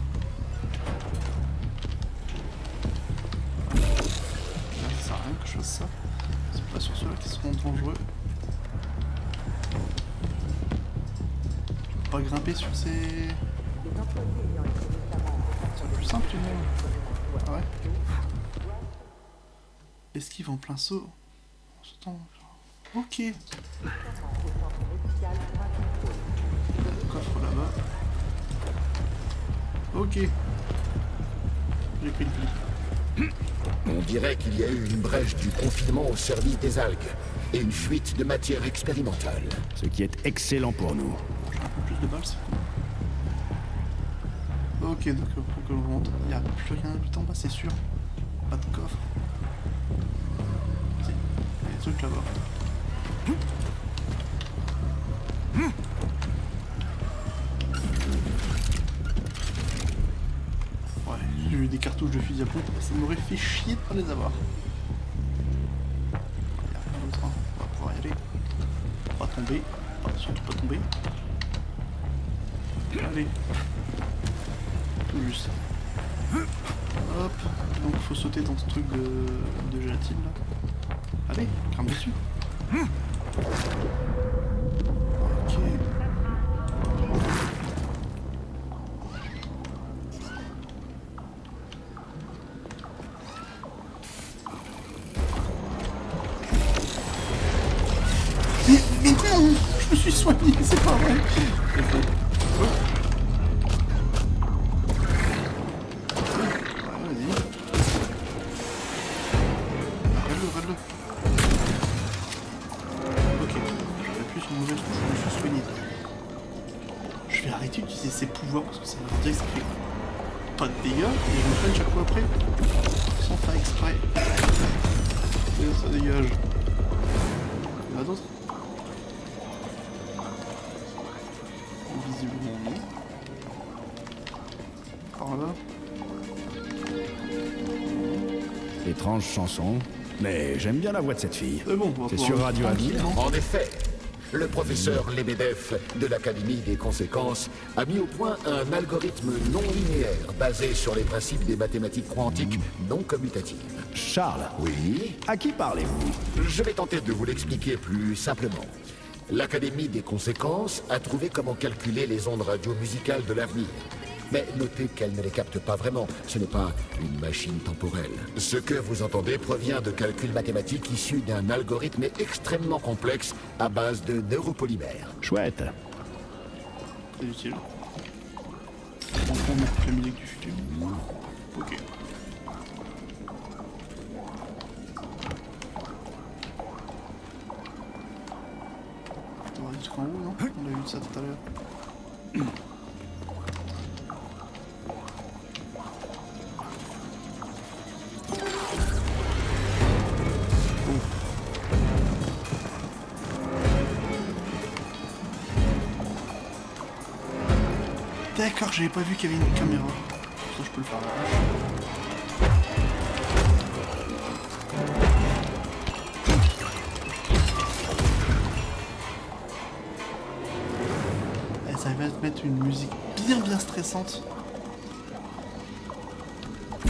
Là, ça sert à rien que je fasse ça. C'est pas sur ceux-là qui seront dangereux. Je peux pas grimper sur ces... C'est plus simple, tu vois. Ah ouais. Esquive en plein saut. En sautant. Ok. Coffre là-bas. Ok. J'ai pris le clip. On dirait qu'il y a eu une brèche du confinement au service des algues et une fuite de matière expérimentale. Ce qui est excellent pour nous. J'ai un peu plus de balles, c'est cool. Ok, donc pour que l'on monte, il n'y a plus rien tout en bas, c'est sûr. Pas de coffre. Si, il y a des trucs là-bas. Ouais, j'ai eu des cartouches de fusil à pompe, ça m'aurait fait chier de pas les avoir. Il n'y a rien d'autre, hein. On va pouvoir y aller. On va tomber, surtout pas tomber. Allez. Tout juste. Hop, donc faut sauter dans ce truc de gélatine là. Allez, grimpe dessus. Ok. Mais non, je me suis soigné, c'est pas vrai. Ses pouvoirs parce que ça veut dire que ça fait pas de dégâts et ils reprennent chaque fois après sans faire exprès. Et ça dégage. Il y en a d'autres? Visiblement non. Par là. Étrange chanson, mais j'aime bien la voix de cette fille. C'est bon, c'est sur Radioactive. En effet. Le professeur Lebedev de l'Académie des conséquences a mis au point un algorithme non linéaire basé sur les principes des mathématiques quantiques non commutatives. Charles. Oui? À qui parlez-vous? Je vais tenter de vous l'expliquer plus simplement. L'Académie des conséquences a trouvé comment calculer les ondes radio musicales de l'avenir. Mais notez qu'elle ne les capte pas vraiment, ce n'est pas une machine temporelle. Ce que vous entendez provient de calculs mathématiques issus d'un algorithme extrêmement complexe à base de neuropolymères. Chouette. C'est utile. On prend la musique du futur. Ok. On va jusqu'en haut, non? On a vu ça tout à l'heure. D'accord, j'avais pas vu qu'il y avait une caméra. Ça, je peux le faire là. Et ça va te mettre une musique bien stressante. Ah,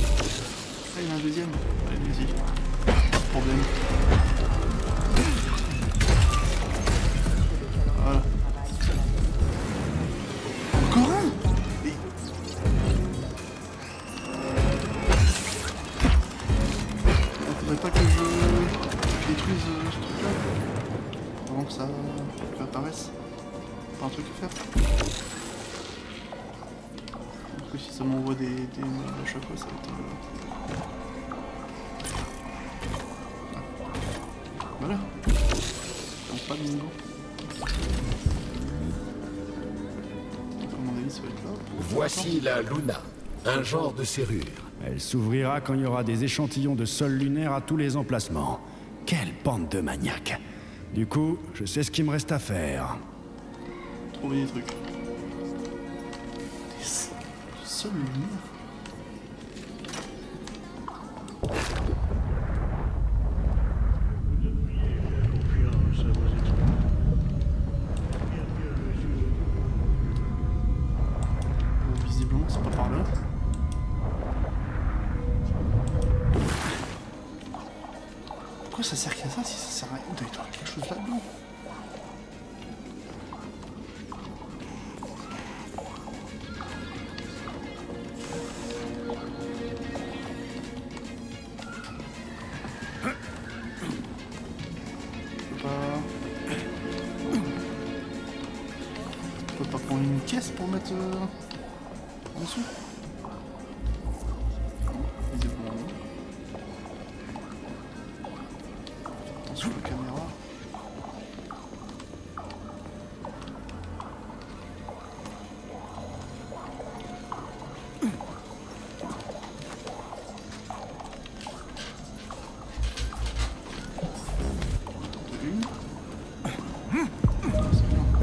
il y en a un deuxième. Allez, vas-y. Pas de problème. Voilà. Encore un? Faudrait pas que je détruise ce truc là avant que ça apparaisse. Pas un truc à faire. Parce que si ça m'envoie des à chaque fois ça va être... Voilà. Donc pas de mingo. Voici la Luna, un genre de serrure. Elle s'ouvrira quand il y aura des échantillons de sol lunaire à tous les emplacements. Quelle bande de maniaques. Du coup, je sais ce qu'il me reste à faire. Trouver des trucs. Des sol lunaire. Visiblement, c'est pas par là. Pourquoi ça sert qu'à ça si ça sert à rien? Il doit y avoir quelque chose là-dedans. Je peux pas prendre une caisse pour mettre en dessous? Visiblement non. Attention à la caméra.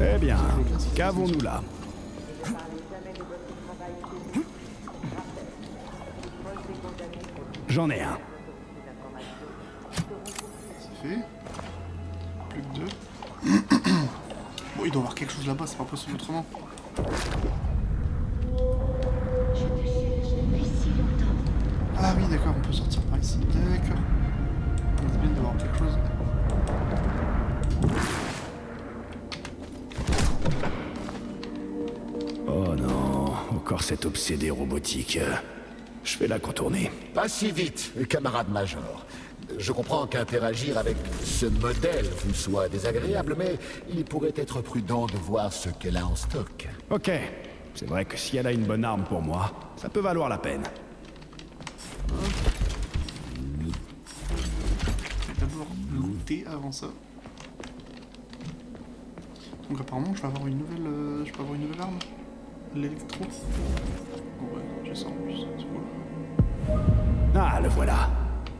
Eh bien, qu'avons-nous là? J'en ai un. C'est fait. Plus que deux. Bon, il doit y avoir quelque chose là-bas, c'est pas possible autrement. J'ai dû Ah oui, d'accord, on peut sortir par ici. D'accord. C'est bien d'avoir quelque chose. Oh non, encore cet obsédé robotique. Je vais la contourner. Pas si vite, camarade major. Je comprends qu'interagir avec ce modèle vous soit désagréable, mais il pourrait être prudent de voir ce qu'elle a en stock. Ok, c'est vrai que si elle a une bonne arme pour moi, ça peut valoir la peine. Je vais d'abord looter avant ça. Donc apparemment je vais avoir une nouvelle, arme. L'électro. Oh ouais, j'ai ça en plus, c'est cool. Ah, le voilà.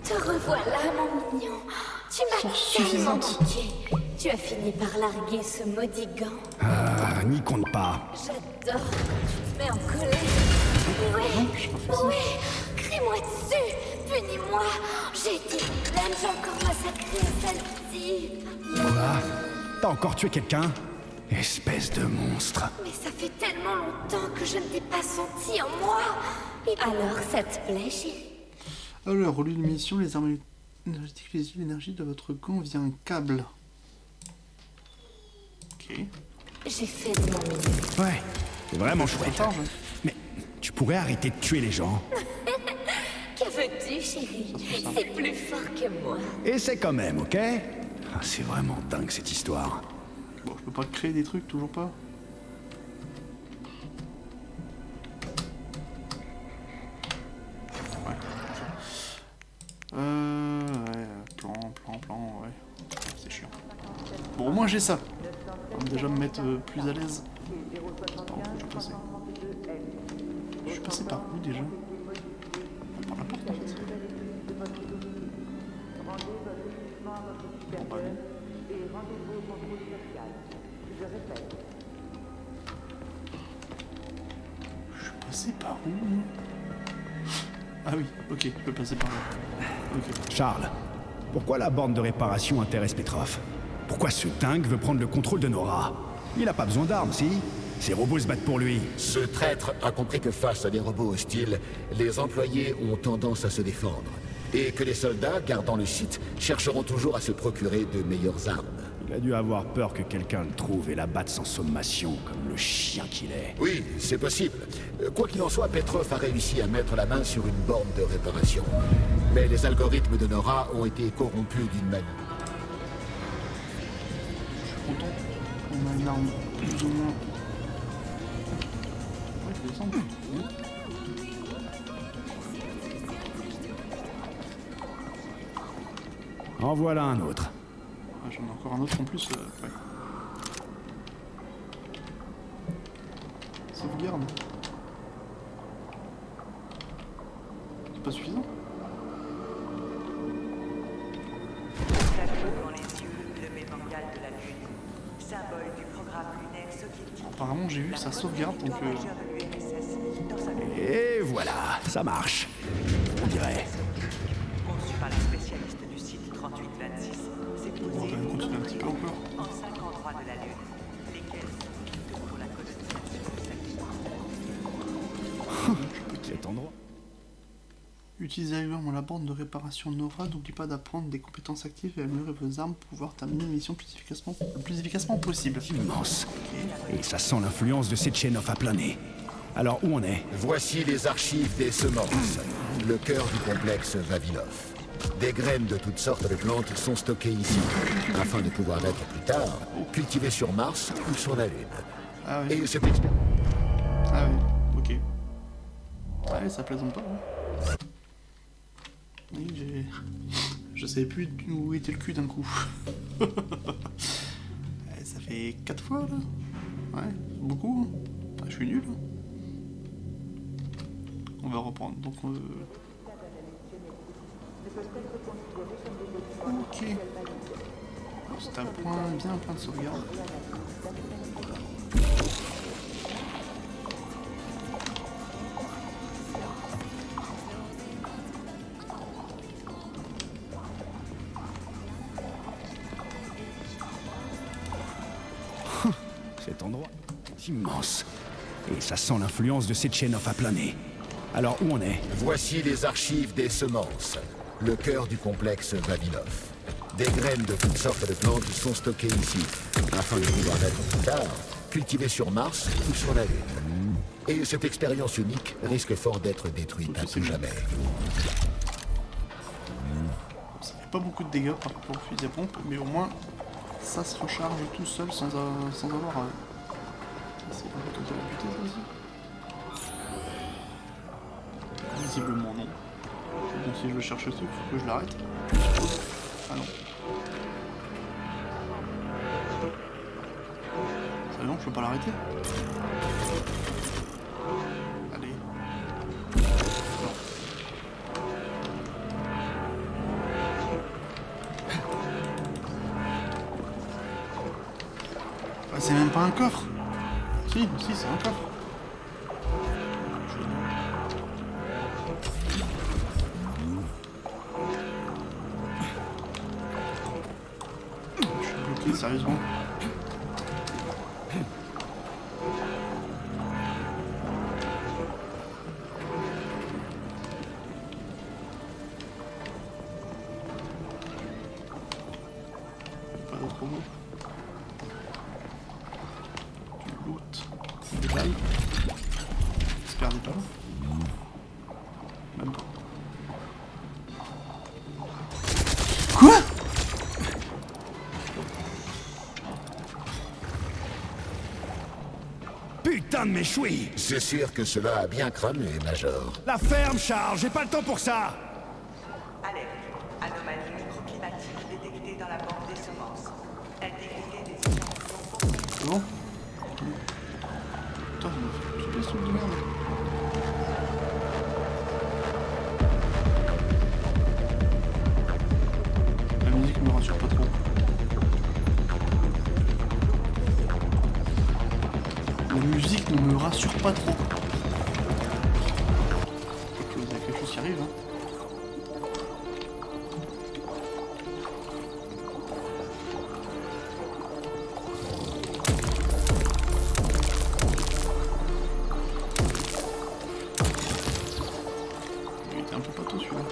Te revoilà, mon mignon. Tu m'as tellement manqué. Tu as fini par larguer ce maudit gant. Ah, n'y compte pas. J'adore quand tu te mets en colère. Ouais, crie-moi dessus. Punis-moi. J'ai été pleine, j'ai encore massacré sale type. Quoi? T'as encore tué quelqu'un? Espèce de monstre. Mais ça fait tellement longtemps que je ne t'ai pas senti en moi. Et alors, ça te plaît, chérie? Alors, au lieu de mission, les armes énergétiques utilisent l'énergie de votre gant via un câble. Ok. J'ai fait de mon mieux. Ouais, c'est vraiment chouette. Mais tu pourrais arrêter de tuer les gens. Que veux-tu, chérie? C'est plus fort que moi. Essaie quand même, ok? Ah, c'est vraiment dingue cette histoire. Bon, je peux pas créer des trucs, toujours pas. Plan, ouais. C'est chiant. Bon, au moins j'ai ça. Ça va déjà me mettre plus à l'aise. Par où je suis passé? Je suis passé par où déjà? Par la porte en fait. Bon, bah non. Je suis passé par où? Ah oui, ok, je peux passer par là. Ok. Charles, pourquoi la borne de réparation intéresse Petrov? Pourquoi ce dingue veut prendre le contrôle de Nora? Il a pas besoin d'armes, si? Ces robots se battent pour lui. Ce traître a compris que face à des robots hostiles, les employés ont tendance à se défendre. Et que les soldats, gardant le site, chercheront toujours à se procurer de meilleures armes. Il a dû avoir peur que quelqu'un le trouve et l'abatte sans sommation, comme le chien qu'il est. Oui, c'est possible. Quoi qu'il en soit, Petrov a réussi à mettre la main sur une borne de réparation. Mais les algorithmes de Nora ont été corrompus d'une manière. Je suis content. On a une arme plus ou moins. Ouais, je descends. En voilà un autre. Ah, j'en ai encore un autre en plus. Ouais. Sauvegarde. C'est pas suffisant. Dans les yeux, le mémorial de la Lune, symbole du programme lunaire soviétique. Apparemment, j'ai vu ça sauvegarde, donc. Et voilà, ça marche. On dirait. Conçu par la spécialiste du site 3826, c'est posé On va même continuer un petit peu encore. en 5 endroits de la Lune, lesquels sont vitaux pour la colonisation de cette Cet endroit. Utilisez régulièrement la borne de réparation Nora, n'oubliez pas d'apprendre des compétences actives et améliorer vos armes pour pouvoir terminer une mission le plus efficacement possible. Immense. Et ça sent l'influence de Sechenov à plein nez. Alors, où on est? Voici les archives des semences, le cœur du complexe Vavilov. Des graines de toutes sortes de plantes sont stockées ici, afin de pouvoir être plus tard cultivées sur Mars ou sur la Lune. Ah oui. Et cette expérience... Ah oui, ok. Ouais, ça plaisante pas, hein. Oui, je savais plus où était le cul d'un coup. Ça fait 4 fois, là. Ouais, beaucoup. Ah, je suis nul. On va reprendre, donc... Ok. C'est un point, bien plein de sauvegarde. Cet endroit est immense. Et ça sent l'influence de Sechenov à plein nez. Alors où on est? Voici les archives des semences, le cœur du complexe Vavilov. Des graines de toutes sortes de plantes sont stockées ici, afin de pouvoir être plus tard cultivées sur Mars ou sur la Lune. Et cette expérience unique risque fort d'être détruite à tout jamais. Ça fait pas beaucoup de dégâts par rapport au fusil à pompe, mais au moins ça se recharge tout seul sans avoir à... C'est pas comme ça la putain ça aussi. Visiblement non. Donc si je veux chercher ce truc, faut que je l'arrête. Ah non. Ça non, je peux pas l'arrêter. Allez. Non. Ah, c'est même pas un coffre. Si, c'est un coffre. Je suis bloqué, sérieusement. Pas d'autre mot. Du loot. Des balles. J'espère des balles. Même pas. Quoi? Putain de méchoui! C'est sûr que cela a bien cramé, Major. La ferme, Charles, j'ai pas le temps pour ça! Alerte. Anomalie microclimatique détectée dans la banque des semences. Intégrité des semences. C'est bon? Putain, ça m'a fait flipper ce truc de merde. La musique me rassure pas trop. La musique ne me rassure pas trop. Il y a quelque chose qui arrive, hein. Il était un peu pato celui-là.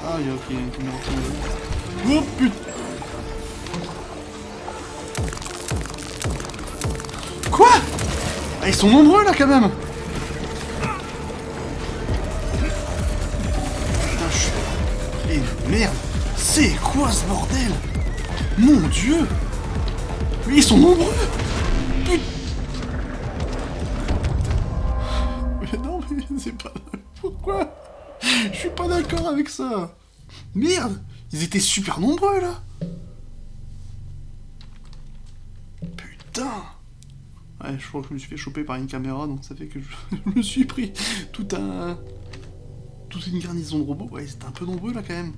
Ah, il y a ok, il y a une caméra. Oh putain! Quoi? Ah, ils sont nombreux là quand même! Putain, je suis... Eh merde! C'est quoi ce bordel? Mon dieu! Mais ils sont nombreux! Putain! Mais non, mais c'est pas... Pourquoi? Je suis pas d'accord avec ça! Merde! Ils étaient super nombreux là! Putain! Ouais, je crois que je me suis fait choper par une caméra, donc ça fait que je me suis pris toute une garnison de robots. Ouais, c'était un peu nombreux là quand même.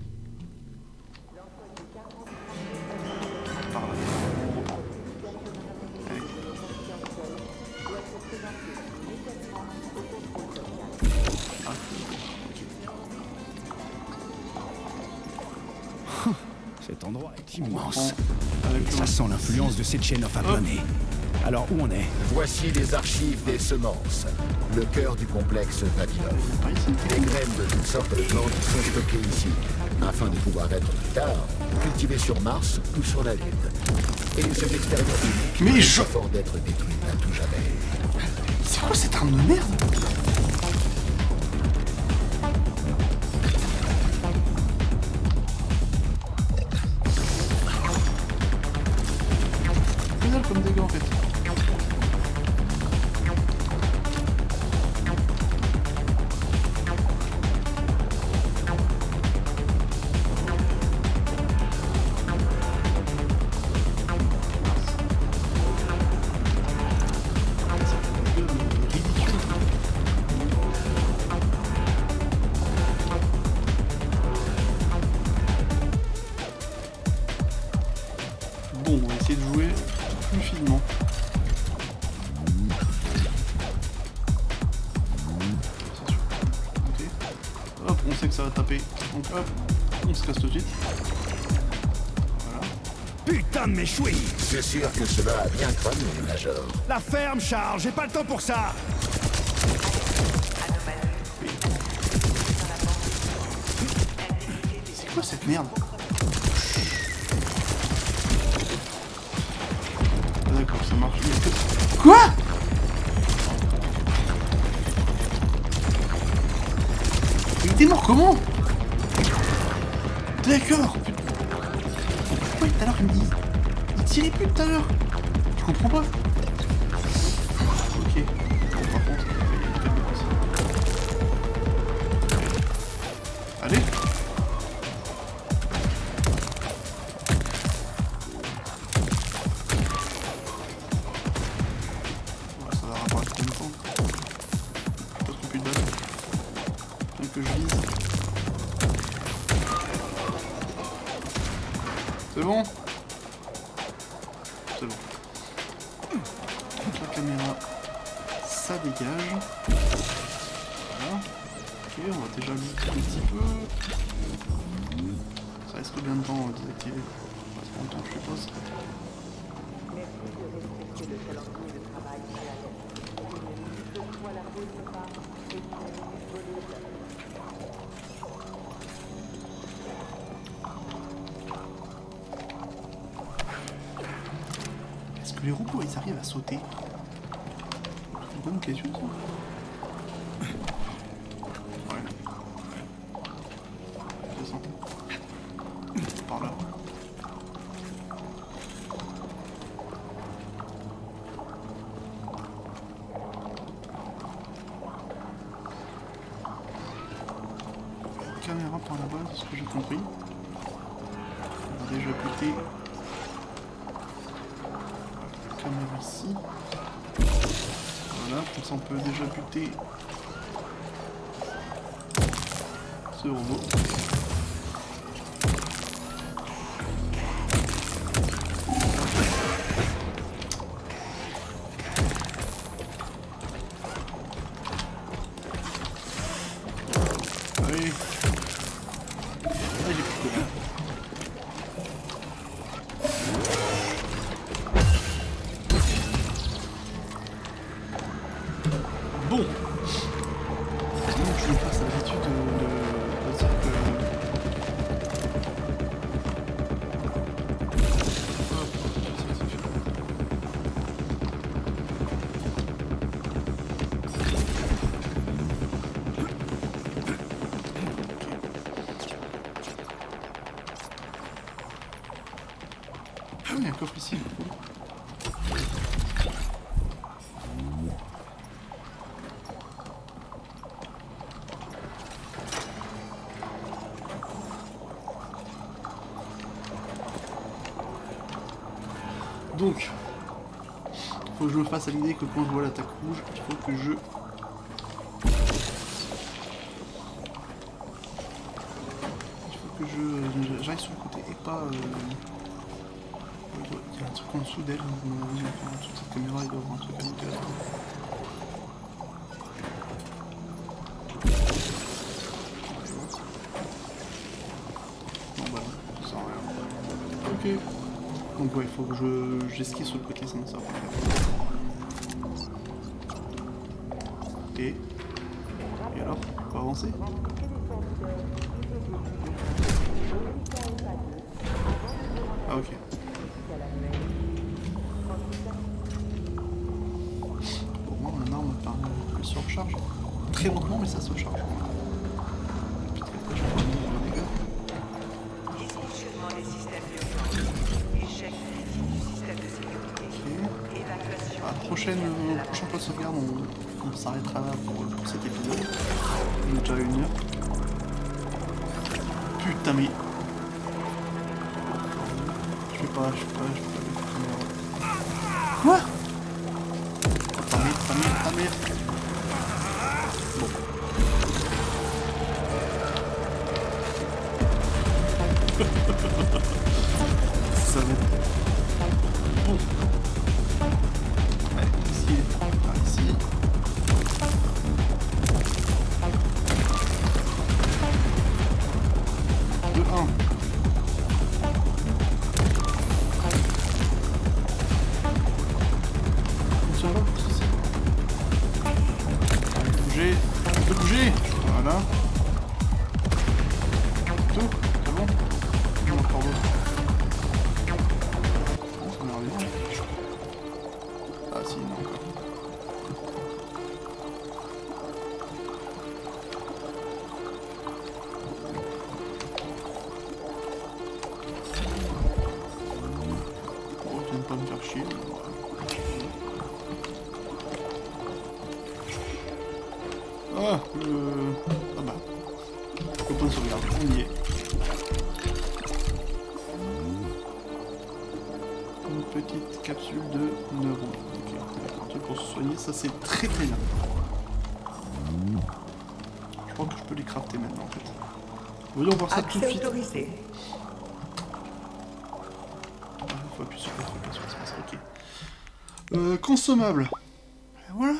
Par là, on reprend. Allez. Ah, ok. Cet endroit est immense. Ça sent l'influence de Sechenov à plein nez. Alors où on est? Voici les archives des semences, le cœur du complexe Vavilov. Les graines de toutes sortes de plantes sont stockées ici, afin de pouvoir être plus tard cultivées sur Mars ou sur la Lune. Et cette expérience unique risque fort d'être détruite à tout jamais. C'est quoi cette arme de merde? Comme dégâts en fait. Bon, on va essayer de jouer plus finement. Ok. Hop, on sait que ça va taper. Donc hop, on se casse tout de suite. Voilà. Putain de méchoui! C'est sûr que cela a bien cramé, Major. La ferme, Charles, j'ai pas le temps pour ça! C'est quoi cette merde? Ah, d'accord, ça marche. Quoi? Il était mort comment? D'accord. Pourquoi tout à l'heure il me dit... Il tirait plus tout à l'heure. Je comprends pas. Ok. Bon, par contre, allez. Ouais, ça va apparaître combien de temps? Pas trop plus de balles. Donc que je vise. C'est bon? C'est bon. La caméra, ça dégage. Voilà. Ok, on va déjà lutter un petit peu. Ça reste combien de temps désactiver? Pas trop longtemps, je suppose. Merci de respecter le calendrier de travail à la lettre. Toutefois, la pause de part est une disponible. Est-ce que les robots ils arrivent à sauter? C'est une bonne question ça. Ouais. Descends. Par là. Caméra par là-bas, c'est ce que j'ai compris. On va déjà buter. Caméra ici. Voilà, comme ça on peut déjà buter ce robot. Allez. Ah, j'ai plus de copains. Bon. Donc je me fasse l'habitude de dire que... Ah, il y a un coffre ici. Donc, faut que je me fasse à l'idée que quand je vois l'attaque rouge, il faut que j'aille sur le côté et pas... Il y a un truc en dessous d'elle, en dessous de cette caméra, il doit y avoir un truc à l'intérieur. Bon bah non, ça sert à rien. Ok. Donc ouais, il faut que j'esquive sur le côté, sinon ça va pas faire. Et alors, on va avancer. Ah ok. Pour moi, un arme permet qu'elle se recharge. Très lentement, mais ça se recharge. Peut-être que je vais pas mourir de dégâts. Dysfonctionnement des systèmes d'urgence. Échec critique du système de sécurité. Évacuation. À la prochaine fois de sauvegarde, on s'arrêtera là pour cet épisode. On est déjà à 1 heure. Putain mais... Je peux pas. Quoi? Ta mère. Bon. Ça va être... Bon. Allez, ici. Par ici. De 1. bouger. Voilà. Tout, c'est bon. Il y en a encore d'autres. Oh, ça m'a l'air bien. Ah si, il y en a encore. Oh, tu viens pas me faire chier. Ah, ah bah. Le point de sauvegarde, on y est. Une petite capsule de neurones. Ok, un truc pour se soigner, ça c'est très très bien. Je crois que je peux les crafter maintenant en fait. Voyons voir ça tout de suite. Autorisé. Ah, il faut appuyer sur le truc, ok. Consommable. Et voilà.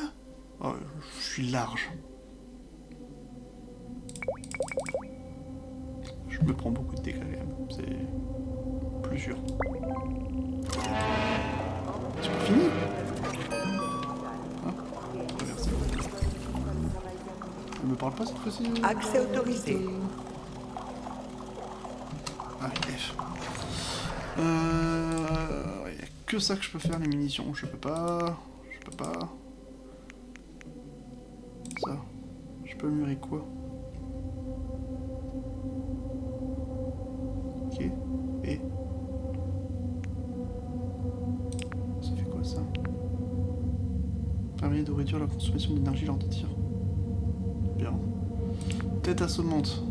Oh, je suis large. Je me prends beaucoup de dégâts quand même, c'est plus sûr. C'est pas fini. Ah, merci. Elle me parle pas cette fois-ci. Accès autorisé. Ah, F. Y a que ça que je peux faire, les munitions. Je peux pas. Je peux pas. Ça. Je peux mûrir quoi? Ok. Et. Ça fait quoi ça? Permet de réduire la consommation d'énergie lors des tirs. Bien. Tête assommante.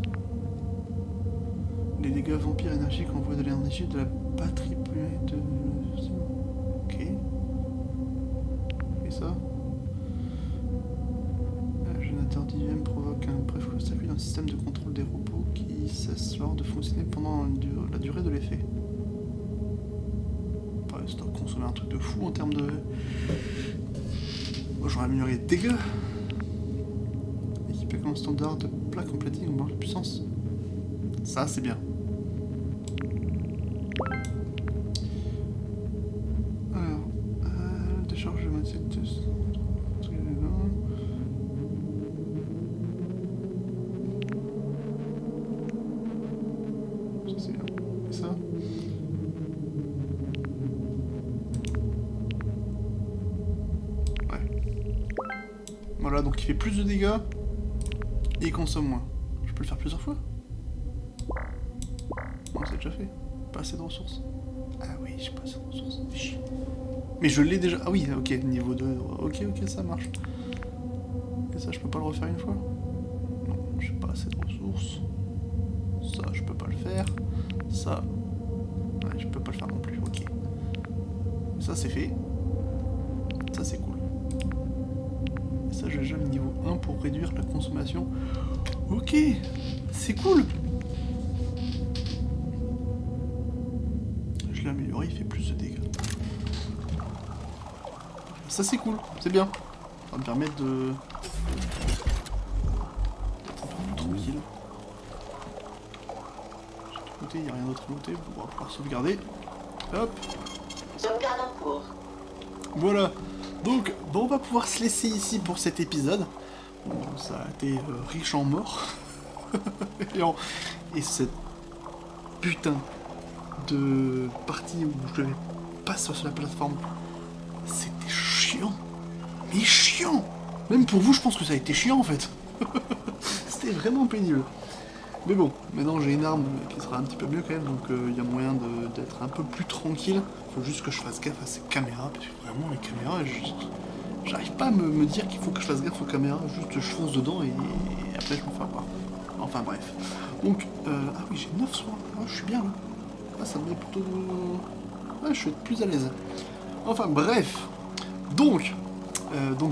Les dégâts vampires énergiques envoient de l'énergie de la batterie de... Ok. Et ça? Le générateur d'IM provoque un bref circuit dans le système de contrôle des robots qui cesse lors de fonctionner pendant la durée de l'effet. Ouais, ça doit consommer un truc de fou en termes de... Moi j'aurais amélioré les dégâts. Équipé comme standard de plaque en platine ou marge de puissance. Ça c'est bien. Alors, décharge de matière de... Ça c'est bien. Et ça? Ouais. Voilà, donc il fait plus de dégâts et il consomme moins. Je peux le faire plusieurs fois? Non, c'est déjà fait. Pas assez de ressources. Ah oui, j'ai pas assez de ressources. Mais je l'ai déjà. Ah oui, ok, niveau 2. Ok, ça marche. Et ça, je peux pas le refaire une fois? Non, j'ai pas assez de ressources. Ça, je peux pas le faire. Ça. Ouais, je peux pas le faire non plus. Ok. Ça, c'est fait. Ça, c'est cool. Et ça, j'ai déjà le niveau 1 pour réduire la consommation. Ok, c'est cool. Je l'ai amélioré, il fait plus de dégâts. Ça c'est cool, c'est bien. Ça va me permettre de... d'être un peu plus tranquille. J'ai tout noté, il n'y a rien d'autre à noter. On va pouvoir sauvegarder. Hop. Sauvegarde en cours. Voilà. Donc, bon, on va pouvoir se laisser ici pour cet épisode. Bon, ça a été riche en morts. Et cette putain de partie où je devais passer sur la plateforme, c'était chiant. Mais chiant. Même pour vous, je pense que ça a été chiant en fait. C'était vraiment pénible. Mais bon, maintenant j'ai une arme qui sera un petit peu mieux quand même, donc il y a moyen d'être un peu plus tranquille. Faut juste que je fasse gaffe à ces caméras, parce que vraiment les caméras, j'arrive pas à me dire qu'il faut que je fasse gaffe aux caméras, juste je fonce dedans et après je me fais avoir. Enfin bref. Donc, ah oui, j'ai 9 soins, ah, je suis bien là. Ah, ça me met plutôt... Ouais, je suis plus à l'aise. Enfin bref. Donc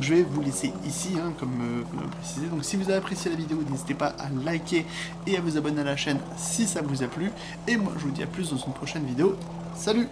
je vais vous laisser ici, hein, comme précisé. Donc si vous avez apprécié la vidéo, n'hésitez pas à liker et à vous abonner à la chaîne si ça vous a plu. Et moi, je vous dis à plus dans une prochaine vidéo. Salut!